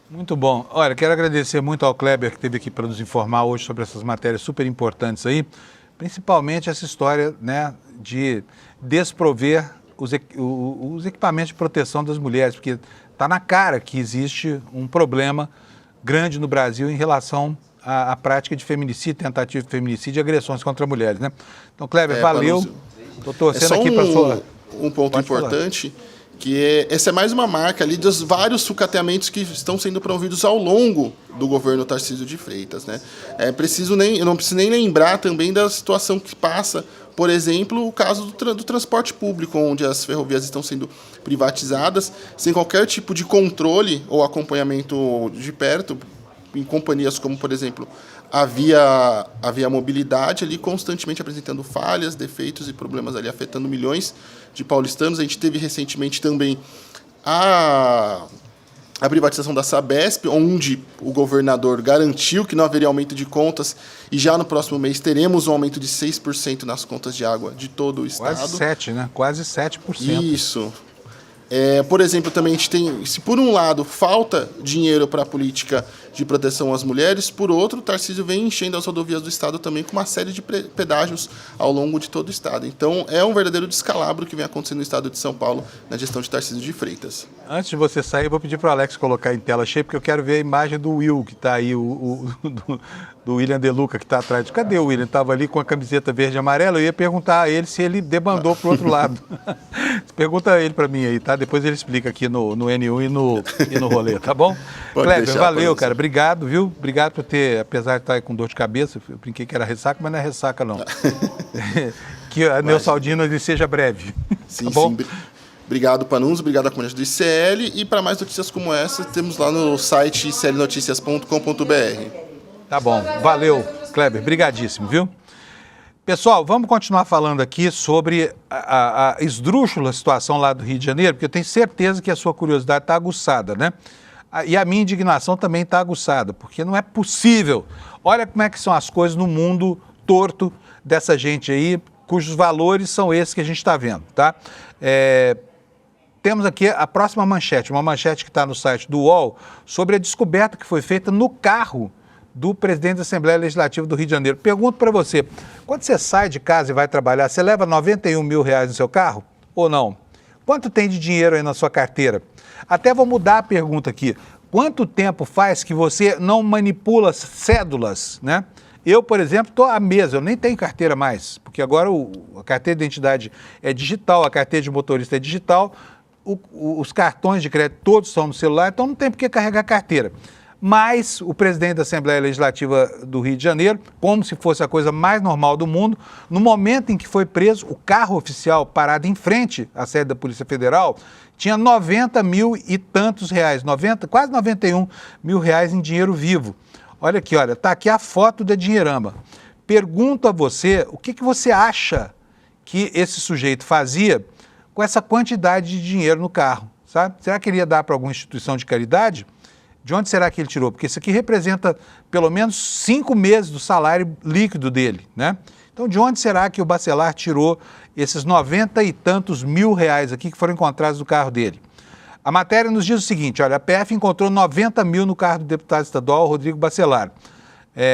Speaker 1: Muito bom. Olha, quero agradecer muito ao Kleber que esteve aqui para nos informar hoje sobre essas matérias super importantes aí, principalmente essa história, né, de desprover os equipamentos de proteção das mulheres, porque está na cara que existe um problema grande no Brasil em relação à prática de feminicídio, tentativa de feminicídio e agressões contra mulheres, né? Então, Kleber, valeu. Estou torcendo aqui para a sua...
Speaker 3: Um ponto importante, que essa é mais uma marca ali dos vários sucateamentos que estão sendo promovidos ao longo do governo Tarcísio de Freitas, né? Eu não preciso nem lembrar também da situação que passa, por exemplo, o caso do transporte público, onde as ferrovias estão sendo privatizadas, sem qualquer tipo de controle ou acompanhamento de perto, em companhias como, por exemplo, a Via Mobilidade, ali constantemente apresentando falhas, defeitos e problemas ali afetando milhões de paulistanos. A gente teve recentemente também a privatização da Sabesp, onde o governador garantiu que não haveria aumento de contas, e já no próximo mês teremos um aumento de 6% nas contas de água de todo o estado.
Speaker 1: Quase 7%, né? Quase 7%.
Speaker 3: Isso. Por exemplo, também a gente tem, se por um lado falta dinheiro para a política de proteção às mulheres, por outro, o Tarcísio vem enchendo as rodovias do estado também com uma série de pedágios ao longo de todo o estado. Então, é um verdadeiro descalabro que vem acontecendo no estado de São Paulo na gestão de Tarcísio de Freitas.
Speaker 1: Antes de você sair, eu vou pedir para o Alex colocar em tela cheia, porque eu quero ver a imagem do Will, que está aí, do William De Luca, que está atrás. Cadê o William? Estava ali com a camiseta verde e amarela. Eu ia perguntar a ele se ele debandou para o outro lado. Pergunta ele para mim aí, tá? Depois ele explica aqui no N1 e no rolê, tá bom? Kleber, valeu, cara. Obrigado, viu? Obrigado por ter, apesar de estar aí com dor de cabeça, eu brinquei que era ressaca, mas não é ressaca, não. Que a Neosaldina ele seja breve.
Speaker 3: Sim,
Speaker 1: tá bom?
Speaker 3: Sim. Obrigado, Panunzio. Obrigado à comunidade do ICL. E para mais notícias como essa, temos lá no site iclnoticias.com.br.
Speaker 1: Tá bom. Valeu, Kleber. Brigadíssimo, viu? Pessoal, vamos continuar falando aqui sobre a esdrúxula situação lá do Rio de Janeiro, porque eu tenho certeza que a sua curiosidade está aguçada, né? E a minha indignação também está aguçada, porque não é possível. Olha como é que são as coisas no mundo torto dessa gente aí, cujos valores são esses que a gente está vendo, tá? Temos aqui a próxima manchete, uma manchete que está no site do UOL, sobre a descoberta que foi feita no carro do presidente da Assembleia Legislativa do Rio de Janeiro. Pergunto para você, quando você sai de casa e vai trabalhar, você leva 91 mil reais no seu carro ou não? Quanto tem de dinheiro aí na sua carteira? Até vou mudar a pergunta aqui. Quanto tempo faz que você não manipula cédulas, né? Eu, por exemplo, estou há meses, eu nem tenho carteira mais, porque agora a carteira de identidade é digital, a carteira de motorista é digital, os cartões de crédito todos são no celular, então não tem por que carregar carteira. Mas o presidente da Assembleia Legislativa do Rio de Janeiro, como se fosse a coisa mais normal do mundo, no momento em que foi preso, o carro oficial parado em frente à sede da Polícia Federal tinha 90 mil e tantos reais, quase 91 mil reais em dinheiro vivo. Olha aqui, olha, está aqui a foto da dinheirama. Pergunto a você, o que você acha que esse sujeito fazia com essa quantidade de dinheiro no carro, sabe? Será que ele ia dar para alguma instituição de caridade? De onde será que ele tirou? Porque isso aqui representa pelo menos 5 meses do salário líquido dele, né? Então, de onde será que o Bacelar tirou esses 90 e tantos mil reais aqui que foram encontrados no carro dele? A matéria nos diz o seguinte, olha, a PF encontrou 90 mil no carro do deputado estadual Rodrigo Bacelar.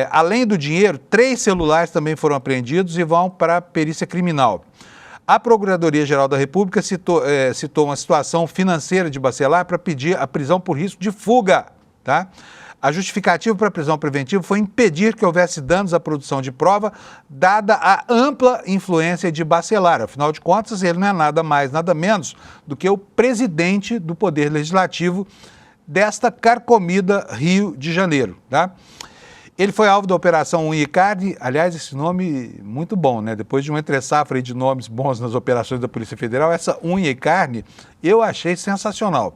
Speaker 1: Além do dinheiro, 3 celulares também foram apreendidos e vão para a perícia criminal. A Procuradoria-Geral da República citou uma situação financeira de Bacelar para pedir a prisão por risco de fuga, tá? A justificativa para a prisão preventiva foi impedir que houvesse danos à produção de prova, dada a ampla influência de Bacelar. Afinal de contas, ele não é nada mais, nada menos do que o presidente do Poder Legislativo desta carcomida Rio de Janeiro, tá? Ele foi alvo da Operação Unha e Carne, aliás, esse nome muito bom, né? Depois de uma entre-safra de nomes bons nas operações da Polícia Federal, essa Unha e Carne eu achei sensacional.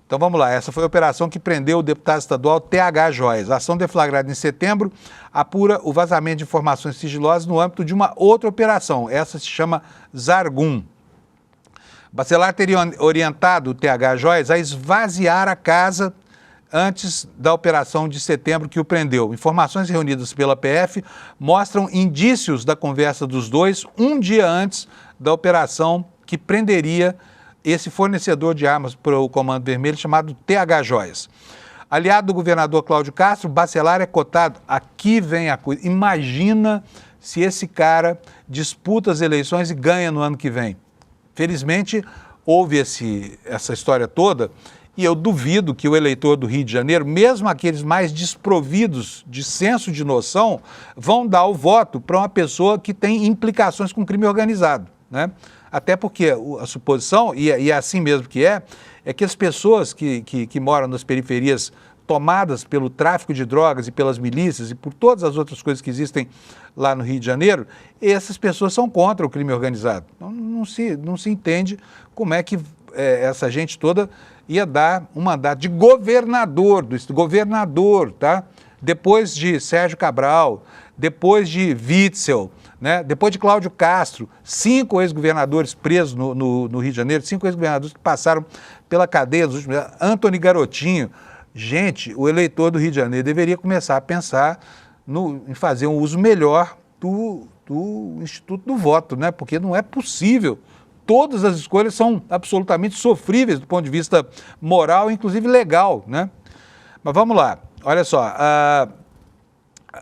Speaker 1: Então vamos lá, essa foi a operação que prendeu o deputado estadual TH Joias. A ação deflagrada em setembro apura o vazamento de informações sigilosas no âmbito de uma outra operação, essa se chama Zargum. Bacelar teria orientado o TH Joias a esvaziar a casa antes da operação de setembro que o prendeu. Informações reunidas pela PF mostram indícios da conversa dos dois um dia antes da operação que prenderia esse fornecedor de armas para o Comando Vermelho chamado TH Joias. Aliado do governador Cláudio Castro, Bacelar é cotado. Aqui vem a coisa. Imagina se esse cara disputa as eleições e ganha no ano que vem. Felizmente, houve essa história toda e eu duvido que o eleitor do Rio de Janeiro, mesmo aqueles mais desprovidos de senso de noção, vão dar o voto para uma pessoa que tem implicações com crime organizado, né? Até porque a suposição, e é assim mesmo que é que as pessoas que moram nas periferias tomadas pelo tráfico de drogas e pelas milícias e por todas as outras coisas que existem lá no Rio de Janeiro, essas pessoas são contra o crime organizado. Não se entende como é que essa gente toda ia dar um mandato de governador, tá? Depois de Sérgio Cabral, depois de Witzel, né? Depois de Cláudio Castro, 5 ex-governadores presos no Rio de Janeiro, 5 ex-governadores que passaram pela cadeia nos últimos anos, Antony Garotinho. Gente, o eleitor do Rio de Janeiro deveria começar a pensar em fazer um uso melhor do Instituto do Voto, né? Porque não é possível. Todas as escolhas são absolutamente sofríveis do ponto de vista moral, inclusive legal, né? Mas vamos lá, olha só,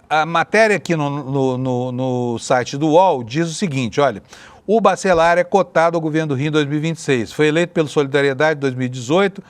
Speaker 1: a matéria aqui no site do UOL diz o seguinte, olha, o Bacelar é cotado ao governo do Rio em 2026, foi eleito pelo Solidariedade em 2018,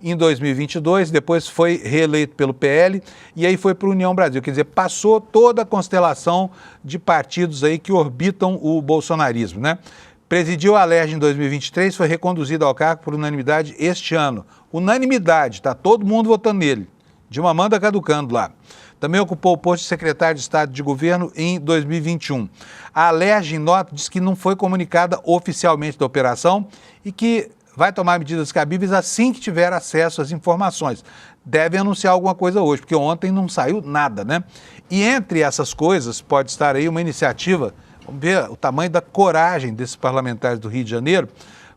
Speaker 1: em 2022, depois foi reeleito pelo PL e aí foi para a União Brasil, quer dizer, passou toda a constelação de partidos aí que orbitam o bolsonarismo, né? Presidiu a Alerj em 2023, foi reconduzido ao cargo por unanimidade este ano. Unanimidade, tá todo mundo votando nele. Dilma manda caducando lá. Também ocupou o posto de secretário de Estado de Governo em 2021. A Alerj, em nota, diz que não foi comunicada oficialmente da operação e que vai tomar medidas cabíveis assim que tiver acesso às informações. Deve anunciar alguma coisa hoje, porque ontem não saiu nada, né? E entre essas coisas pode estar aí uma iniciativa, vamos ver o tamanho da coragem desses parlamentares do Rio de Janeiro,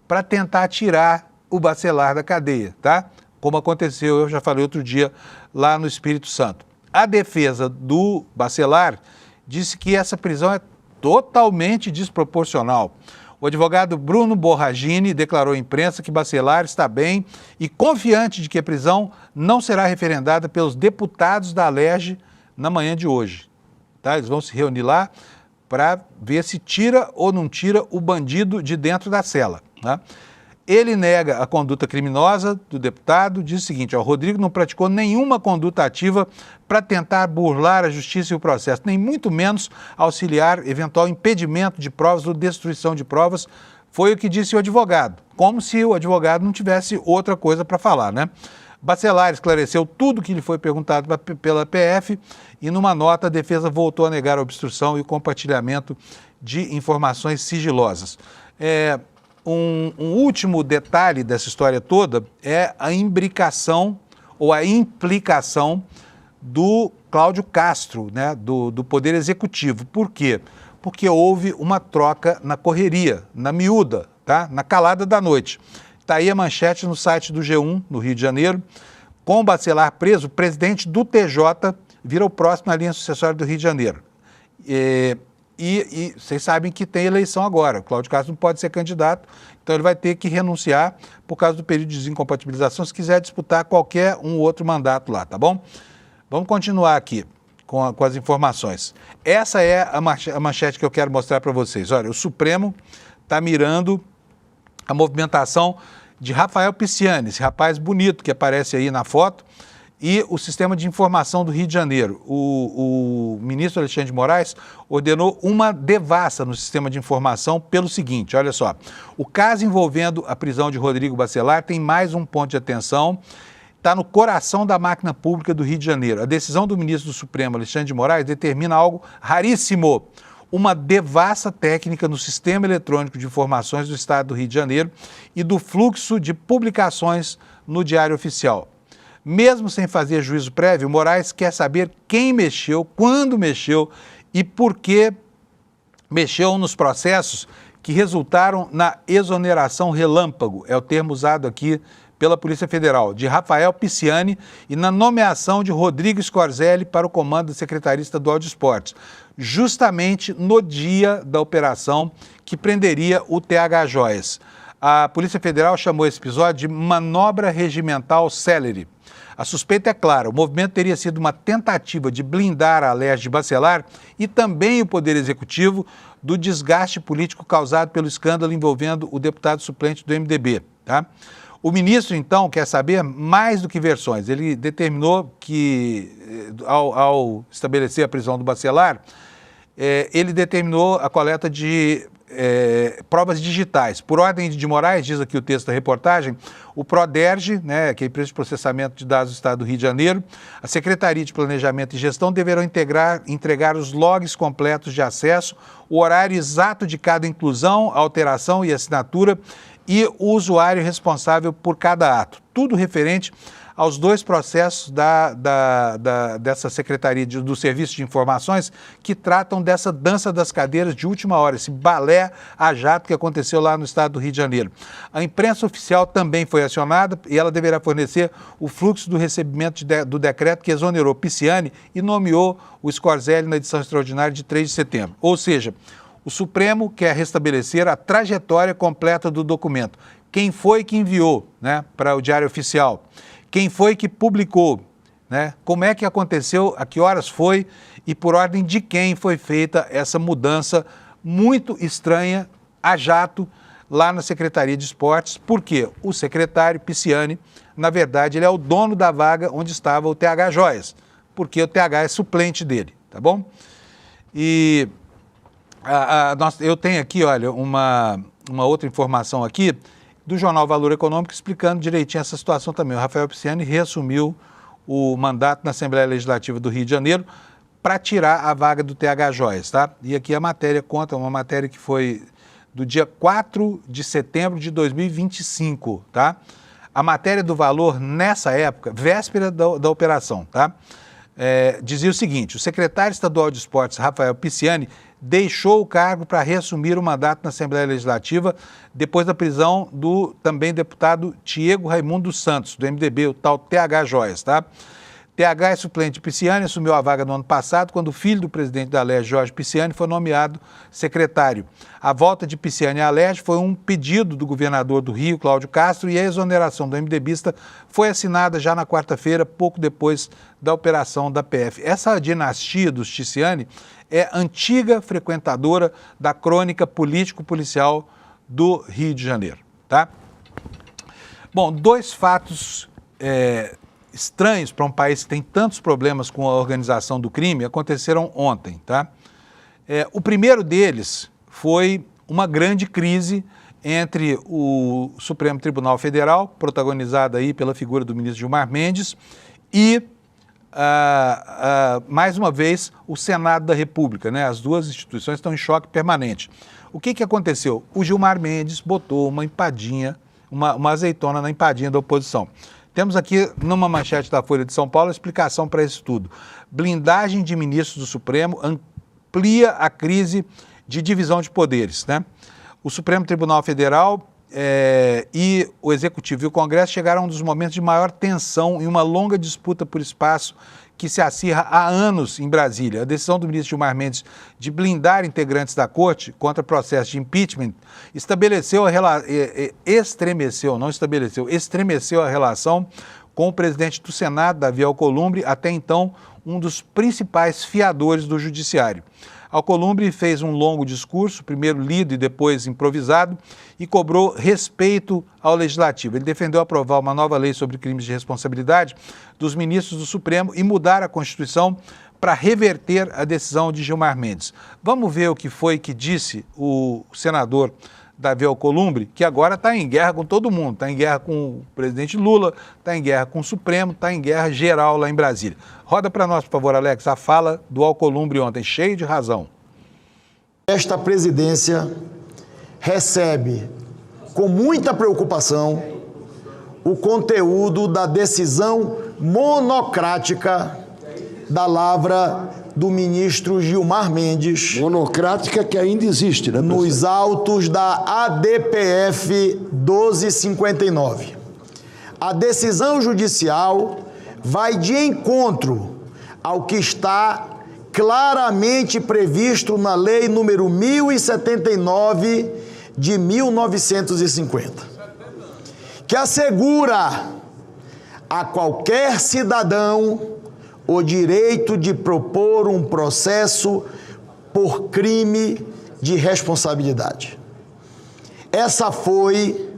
Speaker 1: para tentar tirar o Bacelar da cadeia, tá? Como aconteceu, eu já falei outro dia, lá no Espírito Santo. A defesa do Bacelar disse que essa prisão é totalmente desproporcional. O advogado Bruno Borragini declarou à imprensa que Bacelar está bem e confiante de que a prisão não será referendada pelos deputados da Alerj na manhã de hoje. Tá? Eles vão se reunir lá para ver se tira ou não tira o bandido de dentro da cela. Tá? Ele nega a conduta criminosa do deputado, diz o seguinte, o Rodrigo não praticou nenhuma conduta ativa para tentar burlar a justiça e o processo, nem muito menos auxiliar eventual impedimento de provas ou destruição de provas, foi o que disse o advogado, como se o advogado não tivesse outra coisa para falar, né? Bacelar esclareceu tudo que lhe foi perguntado pela PF e numa nota a defesa voltou a negar a obstrução e o compartilhamento de informações sigilosas. Um último detalhe dessa história toda é a imbricação ou a implicação do Cláudio Castro, né, do Poder Executivo. Por quê? Porque houve uma troca na correria, na miúda, tá? Na calada da noite. Está aí a manchete no site do G1, no Rio de Janeiro. Com o Bacelar preso, o presidente do TJ vira o próximo na linha sucessória do Rio de Janeiro. E vocês sabem que tem eleição agora. O Cláudio Castro não pode ser candidato, então ele vai ter que renunciar por causa do período de desincompatibilização se quiser disputar qualquer outro mandato lá, tá bom? Vamos continuar aqui com as informações. Essa é a manchete que eu quero mostrar para vocês. Olha, o Supremo está mirando a movimentação de Rafael Pisciani, esse rapaz bonito que aparece aí na foto, e o Sistema de Informação do Rio de Janeiro. O ministro Alexandre de Moraes ordenou uma devassa no Sistema de Informação pelo seguinte, olha só, o caso envolvendo a prisão de Rodrigo Bacelar tem mais um ponto de atenção, está no coração da máquina pública do Rio de Janeiro. A decisão do ministro do Supremo, Alexandre de Moraes, determina algo raríssimo, uma devassa técnica no Sistema Eletrônico de Informações do Estado do Rio de Janeiro e do fluxo de publicações no Diário Oficial. Mesmo sem fazer juízo prévio, Moraes quer saber quem mexeu, quando mexeu e por que mexeu nos processos que resultaram na exoneração relâmpago, é o termo usado aqui pela Polícia Federal, de Rafael Pisciani e na nomeação de Rodrigo Scorzelli para o comando da Secretaria Estadual de Esportes, justamente no dia da operação que prenderia o TH Joias. A Polícia Federal chamou esse episódio de manobra regimental célere. A suspeita é clara, o movimento teria sido uma tentativa de blindar a Alerj de Bacelar e também o Poder Executivo do desgaste político causado pelo escândalo envolvendo o deputado suplente do MDB. Tá? O ministro, então, quer saber mais do que versões. Ele determinou que, ao estabelecer a prisão do Bacelar, ele determinou a coleta de provas digitais. Por ordem de Moraes, diz aqui o texto da reportagem, o Proderj, né, que é a empresa de processamento de dados do Estado do Rio de Janeiro, a Secretaria de Planejamento e Gestão deverão entregar os logs completos de acesso, o horário exato de cada inclusão, alteração e assinatura e o usuário responsável por cada ato. Tudo referente aos dois processos dessa Secretaria do Serviço de Informações que tratam dessa dança das cadeiras de última hora, esse balé a jato que aconteceu lá no estado do Rio de Janeiro. A imprensa oficial também foi acionada e ela deverá fornecer o fluxo do recebimento do decreto que exonerou Pisciani e nomeou o Scorzelli na edição extraordinária de 3 de setembro. Ou seja, o Supremo quer restabelecer a trajetória completa do documento. Quem foi que enviou, né, para o Diário Oficial? Quem foi que publicou, né? Como é que aconteceu, a que horas foi e por ordem de quem foi feita essa mudança muito estranha a jato lá na Secretaria de Esportes, porque o secretário Pisciani, na verdade, ele é o dono da vaga onde estava o TH Joias, porque o TH é suplente dele, tá bom? E eu tenho aqui, olha, uma outra informação aqui, do jornal Valor Econômico, explicando direitinho essa situação também. O Rafael Pisciani reassumiu o mandato na Assembleia Legislativa do Rio de Janeiro para tirar a vaga do TH Joias, tá? E aqui a matéria conta, uma matéria que foi do dia 4 de setembro de 2025, tá? A matéria do Valor, nessa época, véspera da operação, tá? Dizia o seguinte: o secretário estadual de Esportes, Rafael Pisciani, deixou o cargo para reassumir o mandato na Assembleia Legislativa depois da prisão do também deputado Diego Raimundo dos Santos, do MDB, o tal TH Joias, tá? TH é suplente de Pisciani, assumiu a vaga no ano passado, quando o filho do presidente da Alerj, Jorge Pisciani, foi nomeado secretário. A volta de Pisciani à Alerj foi um pedido do governador do Rio, Cláudio Castro, e a exoneração do MDBista foi assinada já na quarta-feira, pouco depois da operação da PF. Essa dinastia dos Pisciani é antiga frequentadora da crônica político-policial do Rio de Janeiro, tá? Bom, dois fatos estranhos para um país que tem tantos problemas com a organização do crime aconteceram ontem, tá? O primeiro deles foi uma grande crise entre o Supremo Tribunal Federal, protagonizada aí pela figura do ministro Gilmar Mendes, e mais uma vez, o Senado da República, né? As duas instituições estão em choque permanente. O que aconteceu? O Gilmar Mendes botou uma empadinha, uma azeitona na empadinha da oposição. Temos aqui, numa manchete da Folha de São Paulo, a explicação para isso tudo. Blindagem de ministros do Supremo amplia a crise de divisão de poderes, né? O Supremo Tribunal Federal e o Executivo e o Congresso chegaram a um dos momentos de maior tensão em uma longa disputa por espaço que se acirra há anos em Brasília. A decisão do ministro Gilmar Mendes de blindar integrantes da Corte contra processo de impeachment estremeceu a relação com o presidente do Senado, Davi Alcolumbre, até então um dos principais fiadores do Judiciário. Alcolumbre fez um longo discurso, primeiro lido e depois improvisado, e cobrou respeito ao Legislativo. Ele defendeu aprovar uma nova lei sobre crimes de responsabilidade dos ministros do Supremo e mudar a Constituição para reverter a decisão de Gilmar Mendes. Vamos ver o que foi que disse o senador Davi Alcolumbre, que agora está em guerra com todo mundo, está em guerra com o presidente Lula, está em guerra com o Supremo, está em guerra geral lá em Brasília. Roda para nós, por favor, Alex, a fala do Alcolumbre ontem, cheio de razão.
Speaker 4: Esta presidência recebe com muita preocupação o conteúdo da decisão monocrática da lavra do ministro Gilmar Mendes.
Speaker 5: Monocrática que ainda existe, né, presidente?
Speaker 4: Nos autos da ADPF 1259. a decisão judicial vai de encontro ao que está claramente previsto na Lei número 1079 de 1950, que assegura a qualquer cidadão o direito de propor um processo por crime de responsabilidade. Essa foi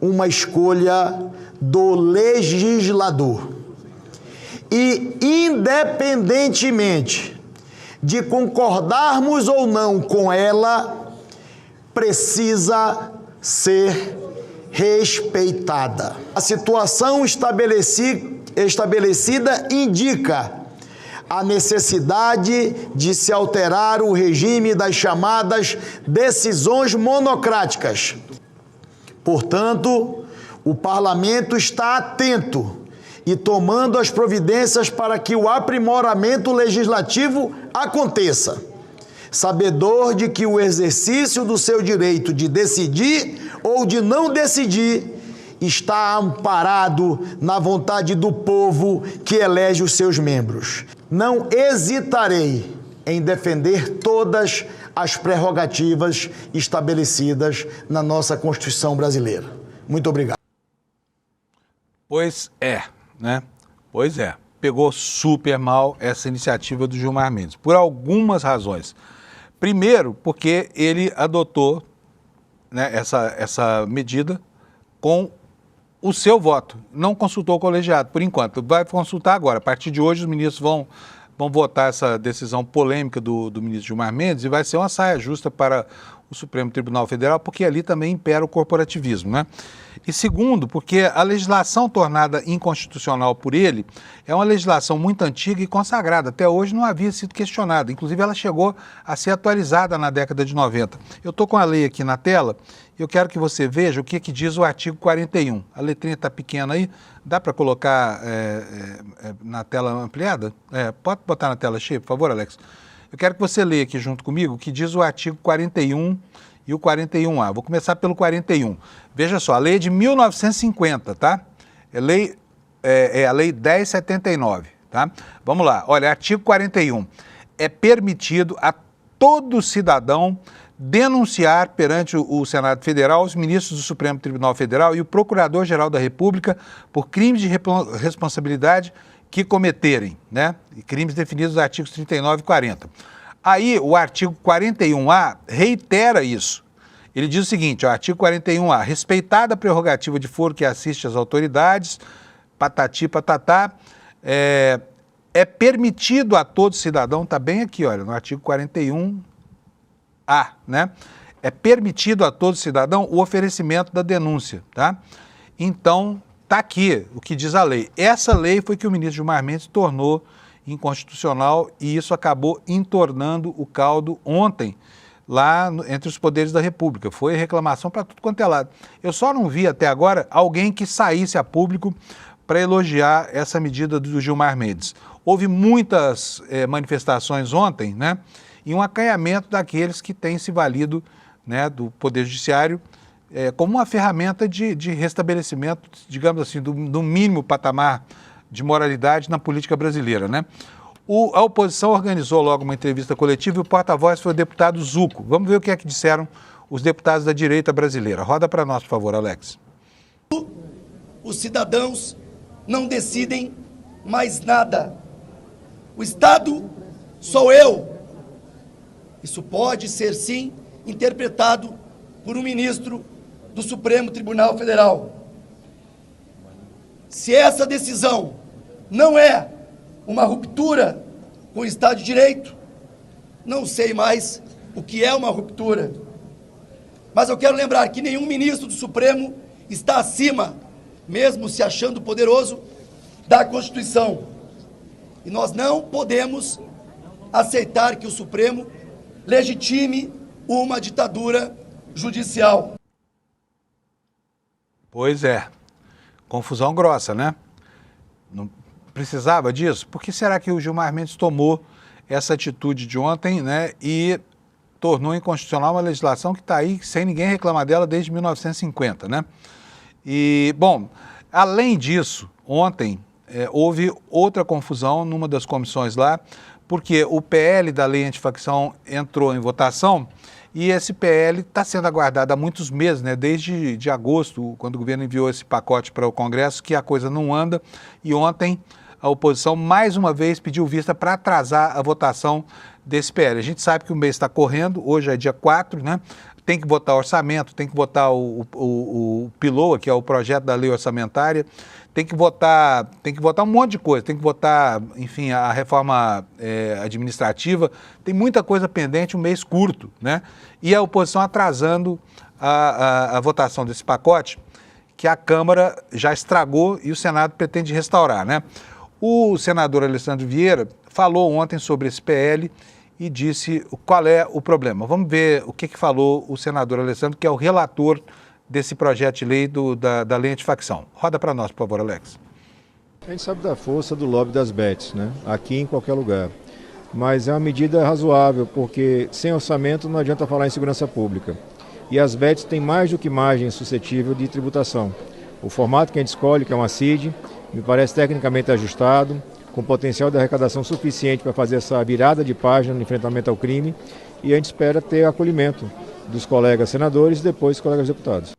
Speaker 4: uma escolha do legislador. E, independentemente de concordarmos ou não com ela, precisa ser respeitada. A situação estabelecida indica a necessidade de se alterar o regime das chamadas decisões monocráticas. Portanto, o Parlamento está atento e tomando as providências para que o aprimoramento legislativo aconteça, sabedor de que o exercício do seu direito de decidir ou de não decidir está amparado na vontade do povo que elege os seus membros. Não hesitarei em defender todas as prerrogativas estabelecidas na nossa Constituição brasileira. Muito obrigado.
Speaker 1: Pois é, né? Pois é. Pegou super mal essa iniciativa do Gilmar Mendes, por algumas razões. Primeiro, porque ele adotou, né, essa medida com o seu voto. Não consultou o colegiado, por enquanto. Vai consultar agora. A partir de hoje, os ministros vão votar essa decisão polêmica do ministro Gilmar Mendes e vai ser uma saia justa para o Supremo Tribunal Federal, porque ali também impera o corporativismo, né? E segundo, porque a legislação tornada inconstitucional por ele é uma legislação muito antiga e consagrada. Até hoje não havia sido questionada. Inclusive, ela chegou a ser atualizada na década de 90. Eu estou com a lei aqui na tela e eu quero que você veja o que diz o artigo 41. A letrinha está pequena aí. Dá para colocar na tela ampliada? Pode botar na tela cheia, por favor, Alex? Eu quero que você leia aqui junto comigo o que diz o artigo 41 e o 41A. Vou começar pelo 41. Veja só, a lei é de 1950, tá? É a lei 1079, tá? Vamos lá, olha, artigo 41. É permitido a todo cidadão denunciar perante o Senado Federal os ministros do Supremo Tribunal Federal e o Procurador-Geral da República por crimes de responsabilidade que cometerem, né? E crimes definidos nos artigos 39 e 40. Aí o artigo 41A reitera isso. Ele diz o seguinte, ó, artigo 41A, respeitada a prerrogativa de foro que assiste às autoridades, patati patatá, é permitido a todo cidadão, está bem aqui, olha, no artigo 41A, né? É permitido a todo cidadão o oferecimento da denúncia, tá? Então, está aqui o que diz a lei. Essa lei foi que o ministro Gilmar Mendes tornou inconstitucional e isso acabou entornando o caldo ontem, lá entre os poderes da República. Foi reclamação para tudo quanto é lado. Eu só não vi até agora alguém que saísse a público para elogiar essa medida do Gilmar Mendes. Houve muitas manifestações ontem, né, e um acanhamento daqueles que têm se valido, né, do Poder Judiciário como uma ferramenta de restabelecimento, digamos assim, do mínimo patamar de moralidade na política brasileira, né? A oposição organizou logo uma entrevista coletiva e o porta-voz foi o deputado Zucco. Vamos ver o que é que disseram os deputados da direita brasileira. Roda para nós, por favor, Alex.
Speaker 6: Os cidadãos não decidem mais nada. O Estado sou eu. Isso pode ser, sim, interpretado por um ministro do Supremo Tribunal Federal. Se essa decisão não é uma ruptura com o Estado de Direito, não sei mais o que é uma ruptura. Mas eu quero lembrar que nenhum ministro do Supremo está acima, mesmo se achando poderoso, da Constituição. E nós não podemos aceitar que o Supremo legitime uma ditadura judicial.
Speaker 1: Pois é. Confusão grossa, né? Não precisava disso? Por que será que o Gilmar Mendes tomou essa atitude de ontem, né, e tornou inconstitucional uma legislação que está aí sem ninguém reclamar dela desde 1950, né? E, bom, Além disso, ontem houve outra confusão numa das comissões lá, porque o PL da lei antifacção entrou em votação e esse PL está sendo aguardado há muitos meses, né? Desde de agosto, quando o governo enviou esse pacote para o Congresso, que a coisa não anda. E ontem a oposição mais uma vez pediu vista para atrasar a votação desse PL. A gente sabe que o mês está correndo, hoje é dia 4, né? Tem que votar orçamento, tem que votar o PILOA, que é o projeto da lei orçamentária, tem que votar um monte de coisa, tem que votar, enfim, a reforma administrativa, tem muita coisa pendente, um mês curto, né? E a oposição atrasando a votação desse pacote, que a Câmara já estragou e o Senado pretende restaurar, né? O senador Alessandro Vieira falou ontem sobre esse PL e disse qual é o problema. Vamos ver o que falou o senador Alessandro, que é o relator desse projeto de lei da lei antifacção. Roda para nós, por favor, Alex.
Speaker 7: A gente sabe da força do lobby das bets, né? Aqui em qualquer lugar. Mas é uma medida razoável, porque sem orçamento não adianta falar em segurança pública. E as bets têm mais do que margem suscetível de tributação. O formato que a gente escolhe, que é uma CID, me parece tecnicamente ajustado, com potencial de arrecadação suficiente para fazer essa virada de página no enfrentamento ao crime, e a gente espera ter acolhimento dos colegas senadores e depois dos colegas deputados.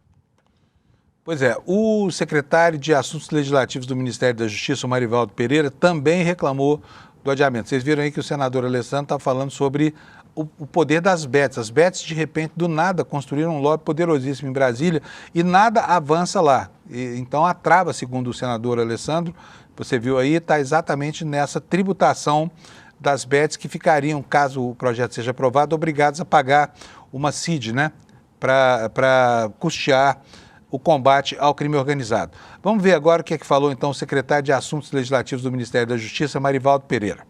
Speaker 1: Pois é, o secretário de Assuntos Legislativos do Ministério da Justiça, o Marivaldo Pereira, também reclamou do adiamento. Vocês viram aí que o senador Alessandro está falando sobre o poder das bets. As bets, de repente, do nada, construíram um lobby poderosíssimo em Brasília e nada avança lá. Então, a trava, segundo o senador Alessandro, você viu aí, está exatamente nessa tributação das bets que ficariam, caso o projeto seja aprovado, obrigados a pagar uma CID, né, para custear o combate ao crime organizado. Vamos ver agora o que é que falou, então, o secretário de Assuntos Legislativos do Ministério da Justiça, Marivaldo Pereira.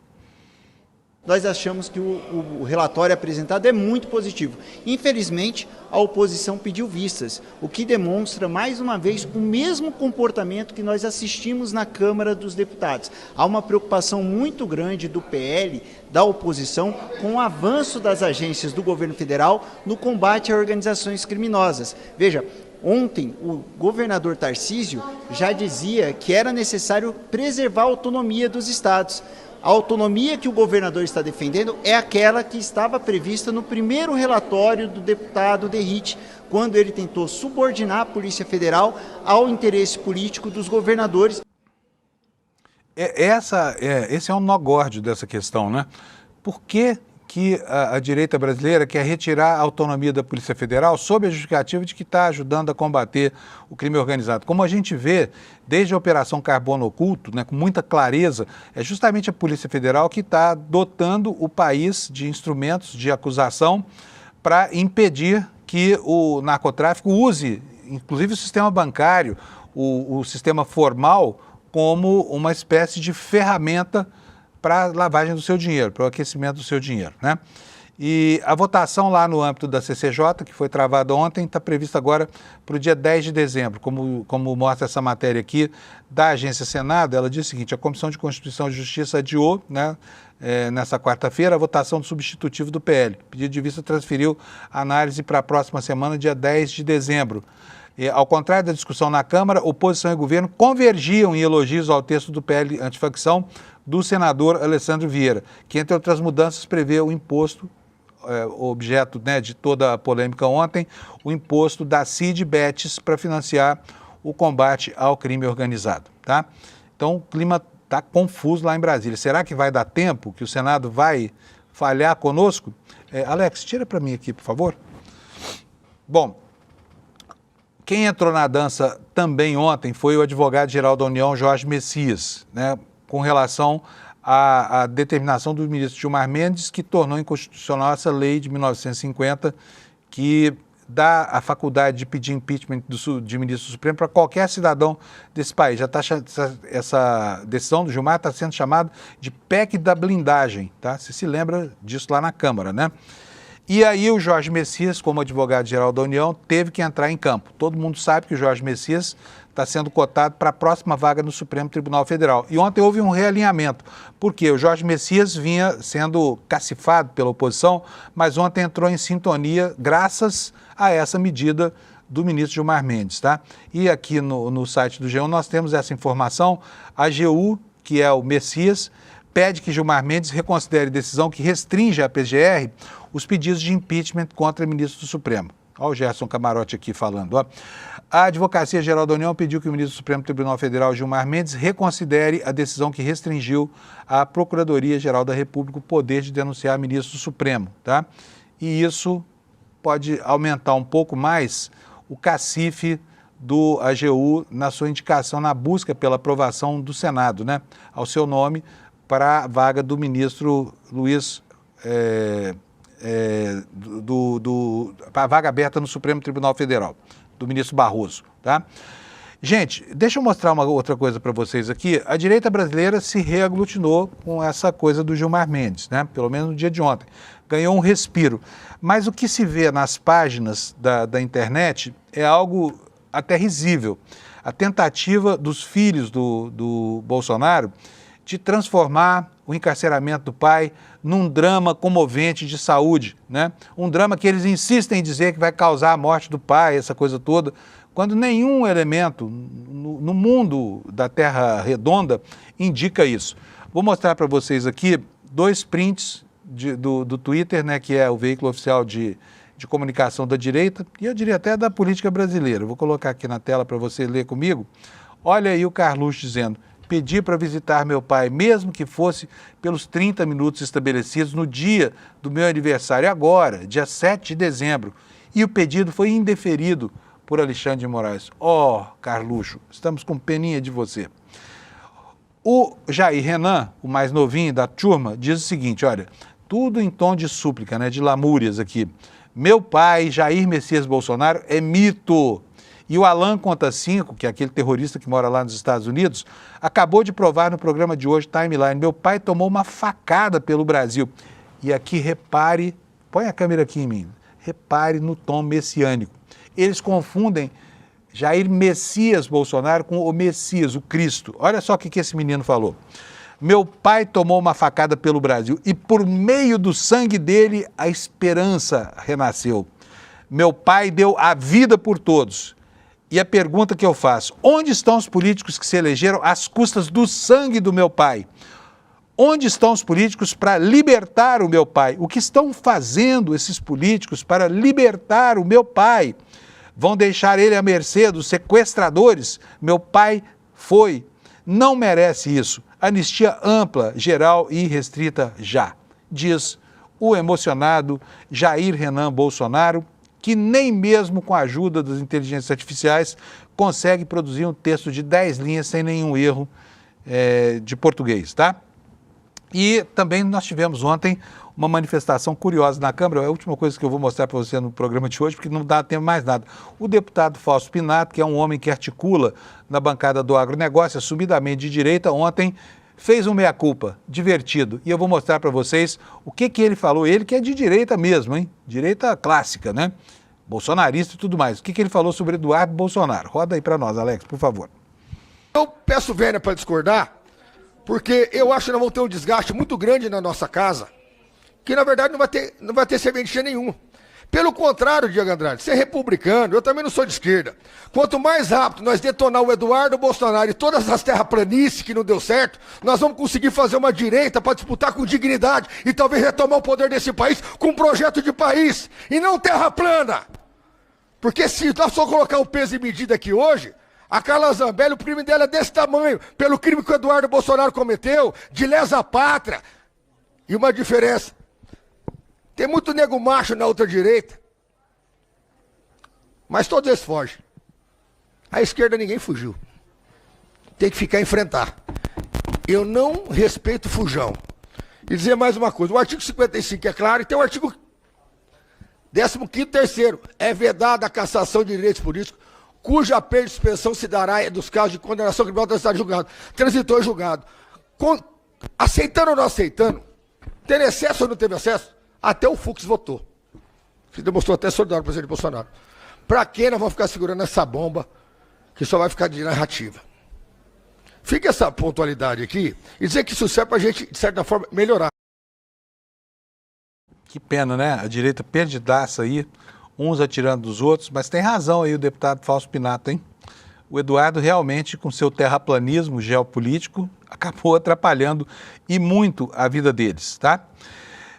Speaker 8: Nós achamos que o relatório apresentado é muito positivo. Infelizmente, a oposição pediu vistas, o que demonstra, mais uma vez, o mesmo comportamento que nós assistimos na Câmara dos Deputados. Há uma preocupação muito grande do PL, da oposição, com o avanço das agências do governo federal no combate a organizações criminosas. Veja, ontem o governador Tarcísio já dizia que era necessário preservar a autonomia dos estados. A autonomia que o governador está defendendo é aquela que estava prevista no primeiro relatório do deputado Derrite, quando ele tentou subordinar a Polícia Federal ao interesse político dos governadores.
Speaker 1: Esse é um nó górdio dessa questão, né? Por que a direita brasileira quer retirar a autonomia da Polícia Federal sob a justificativa de que está ajudando a combater o crime organizado? Como a gente vê, desde a Operação Carbono Oculto, né, com muita clareza, é justamente a Polícia Federal que está dotando o país de instrumentos de acusação para impedir que o narcotráfico use, inclusive o sistema bancário, o sistema formal, como uma espécie de ferramenta para a lavagem do seu dinheiro, para o aquecimento do seu dinheiro, né? E a votação lá no âmbito da CCJ, que foi travada ontem, está prevista agora para o dia 10 de dezembro. Como mostra essa matéria aqui da Agência Senado, ela diz o seguinte: a Comissão de Constituição e Justiça adiou, né, nessa quarta-feira, a votação do substitutivo do PL. O pedido de vista transferiu a análise para a próxima semana, dia 10 de dezembro. E, ao contrário da discussão na Câmara, oposição e governo convergiam em elogios ao texto do PL antifacção do senador Alessandro Vieira, que, entre outras mudanças, prevê o imposto, objeto, né, de toda a polêmica ontem, o imposto da CID Bets para financiar o combate ao crime organizado. Tá? Então, o clima está confuso lá em Brasília. Será que vai dar tempo, que o Senado vai falhar conosco? Alex, tira para mim aqui, por favor. Bom, quem entrou na dança também ontem foi o advogado-geral da União, Jorge Messias, né, com relação à determinação do ministro Gilmar Mendes, que tornou inconstitucional essa lei de 1950, que dá a faculdade de pedir impeachment de ministro do Supremo para qualquer cidadão desse país. Já tá, essa decisão do Gilmar está sendo chamada de PEC da blindagem, tá? Você se lembra disso lá na Câmara, né? E aí o Jorge Messias, como advogado-geral da União, teve que entrar em campo. Todo mundo sabe que o Jorge Messias está sendo cotado para a próxima vaga no Supremo Tribunal Federal. E ontem houve um realinhamento, porque o Jorge Messias vinha sendo cacifado pela oposição, mas ontem entrou em sintonia graças a essa medida do ministro Gilmar Mendes, tá? E aqui no site do G1 nós temos essa informação. A AGU, que é o Messias, pede que Gilmar Mendes reconsidere decisão que restringe à PGR os pedidos de impeachment contra o ministro do Supremo. Olha o Gerson Camarote aqui falando. Ó. A Advocacia Geral da União pediu que o ministro do Supremo Tribunal Federal, Gilmar Mendes, reconsidere a decisão que restringiu à Procuradoria-Geral da República o poder de denunciar ministro do Supremo. Tá? E isso pode aumentar um pouco mais o cacife do AGU na sua indicação, na busca pela aprovação do Senado, né? Ao seu nome, para a vaga do ministro Luiz... para a vaga aberta no Supremo Tribunal Federal, do ministro Barroso, tá? Gente, deixa eu mostrar uma outra coisa para vocês aqui. A direita brasileira se reaglutinou com essa coisa do Gilmar Mendes, né? Pelo menos no dia de ontem. Ganhou um respiro. Mas o que se vê nas páginas da internet é algo até risível. A tentativa dos filhos do Bolsonaro de transformar o encarceramento do pai num drama comovente de saúde, né? Um drama que eles insistem em dizer que vai causar a morte do pai, essa coisa toda, quando nenhum elemento no mundo da Terra Redonda indica isso. Vou mostrar para vocês aqui 2 prints do Twitter, né, que é o veículo oficial de comunicação da direita, e eu diria até da política brasileira. Vou colocar aqui na tela para você ler comigo. Olha aí o Carluxo dizendo: pedi para visitar meu pai, mesmo que fosse pelos 30 minutos estabelecidos no dia do meu aniversário, agora, dia 7 de dezembro. E o pedido foi indeferido por Alexandre de Moraes. Ó, Carluxo, estamos com peninha de você. O Jair Renan, o mais novinho da turma, diz o seguinte, olha, tudo em tom de súplica, né, de lamúrias aqui. Meu pai, Jair Messias Bolsonaro, é mito. E o Alan Conta 5, que é aquele terrorista que mora lá nos Estados Unidos, acabou de provar no programa de hoje, Timeline, meu pai tomou uma facada pelo Brasil. E aqui, repare, põe a câmera aqui em mim, repare no tom messiânico. Eles confundem Jair Messias Bolsonaro com o Messias, o Cristo. Olha só o que esse menino falou. Meu pai tomou uma facada pelo Brasil e por meio do sangue dele a esperança renasceu. Meu pai deu a vida por todos. E a pergunta que eu faço, onde estão os políticos que se elegeram às custas do sangue do meu pai? Onde estão os políticos para libertar o meu pai? O que estão fazendo esses políticos para libertar o meu pai? Vão deixar ele à mercê dos sequestradores? Meu pai não merece isso. Anistia ampla, geral e restrita já, diz o emocionado Jair Renan Bolsonaro, que nem mesmo com a ajuda das inteligências artificiais consegue produzir um texto de 10 linhas sem nenhum erro de português, tá? E também nós tivemos ontem uma manifestação curiosa na Câmara, é a última coisa que eu vou mostrar para você no programa de hoje, porque não dá tempo mais nada. O deputado Fausto Pinato, que é um homem que articula na bancada do agronegócio, assumidamente de direita, ontem fez um meia-culpa, divertido. E eu vou mostrar para vocês o que ele falou, ele que é de direita mesmo, hein? Direita clássica, né? Bolsonarista e tudo mais. O que ele falou sobre Eduardo Bolsonaro? Roda aí para nós, Alex, por favor.
Speaker 9: Eu peço vênia para discordar, porque eu acho que nós vamos ter um desgaste muito grande na nossa casa, que na verdade não vai ter serventia nenhuma. Pelo contrário, Diego Andrade, ser republicano, eu também não sou de esquerda. Quanto mais rápido nós detonar o Eduardo Bolsonaro e todas as terraplanícies que não deu certo, nós vamos conseguir fazer uma direita para disputar com dignidade e talvez retomar o poder desse país com um projeto de país e não terra plana. Porque se nós só colocar o peso e medida aqui hoje, a Carla Zambelli, o crime dela é desse tamanho, pelo crime que o Eduardo Bolsonaro cometeu, de lesa pátria. E uma diferença. Tem muito nego macho na outra direita, mas todos eles fogem. A esquerda ninguém fugiu. Tem que ficar a enfrentar. Eu não respeito fujão. E dizer mais uma coisa, o artigo 55 é claro, e tem o artigo 15º, terceiro, é vedada a cassação de direitos políticos, cuja pena de suspensão se dará dos casos de condenação criminal transitado julgado. Transitou julgado. Aceitando ou não aceitando, tendo excesso ou não teve acesso, até o Fux votou. Se demonstrou até solidário com o presidente Bolsonaro. Para que nós vamos ficar segurando essa bomba que só vai ficar de narrativa? Fica essa pontualidade aqui e dizer que isso serve para a gente, de certa forma, melhorar.
Speaker 1: Que pena, né? A direita perdidaça aí. uns atirando dos outros, mas tem razão aí o deputado Fausto Pinato, hein? O Eduardo realmente, com seu terraplanismo geopolítico, acabou atrapalhando e muito a vida deles, tá?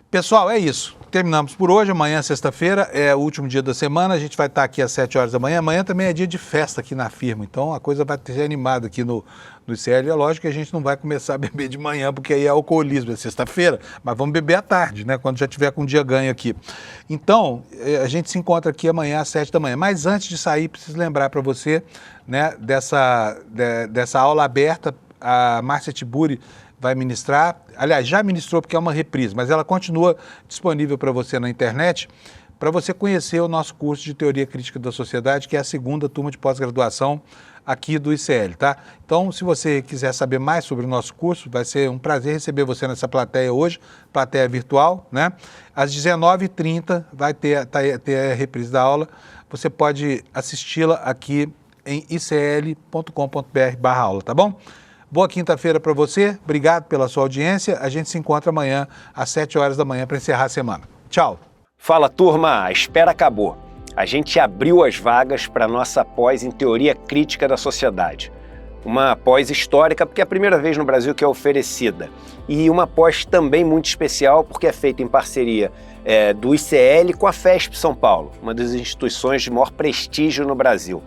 Speaker 1: Pessoal, é isso. Terminamos por hoje. Amanhã, sexta-feira, é o último dia da semana. A gente vai estar aqui às 7 horas da manhã. Amanhã também é dia de festa aqui na firma. Então, a coisa vai ser animada aqui no ICL. É lógico que a gente não vai começar a beber de manhã, porque aí é alcoolismo, é sexta-feira. Mas vamos beber à tarde, né? Quando já tiver com um dia ganho aqui. Então, a gente se encontra aqui amanhã às 7 da manhã. Mas antes de sair, preciso lembrar para você, né, dessa aula aberta. A Márcia Tiburi vai ministrar, aliás, já ministrou porque é uma reprise, mas ela continua disponível para você na internet, para você conhecer o nosso curso de Teoria Crítica da Sociedade, que é a segunda turma de pós-graduação aqui do ICL, tá? Então, se você quiser saber mais sobre o nosso curso, vai ser um prazer receber você nessa plateia hoje, plateia virtual, né? Às 19h30 vai ter a reprise da aula, você pode assisti-la aqui em icl.com.br/aula, tá bom? Boa quinta-feira para você, obrigado pela sua audiência. A gente se encontra amanhã às 7 horas da manhã para encerrar a semana. Tchau.
Speaker 10: Fala, turma, a espera acabou. A gente abriu as vagas para a nossa pós em Teoria Crítica da Sociedade. Uma pós histórica porque é a primeira vez no Brasil que é oferecida. E uma pós também muito especial porque é feita em parceria do ICL com a FESP São Paulo, uma das instituições de maior prestígio no Brasil.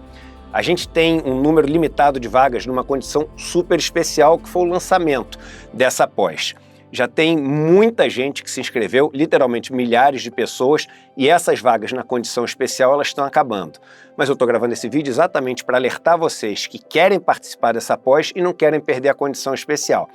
Speaker 10: A gente tem um número limitado de vagas numa condição super especial, que foi o lançamento dessa pós. Já tem muita gente que se inscreveu, literalmente milhares de pessoas, e essas vagas na condição especial elas estão acabando. Mas eu estou gravando esse vídeo exatamente para alertar vocês que querem participar dessa pós e não querem perder a condição especial.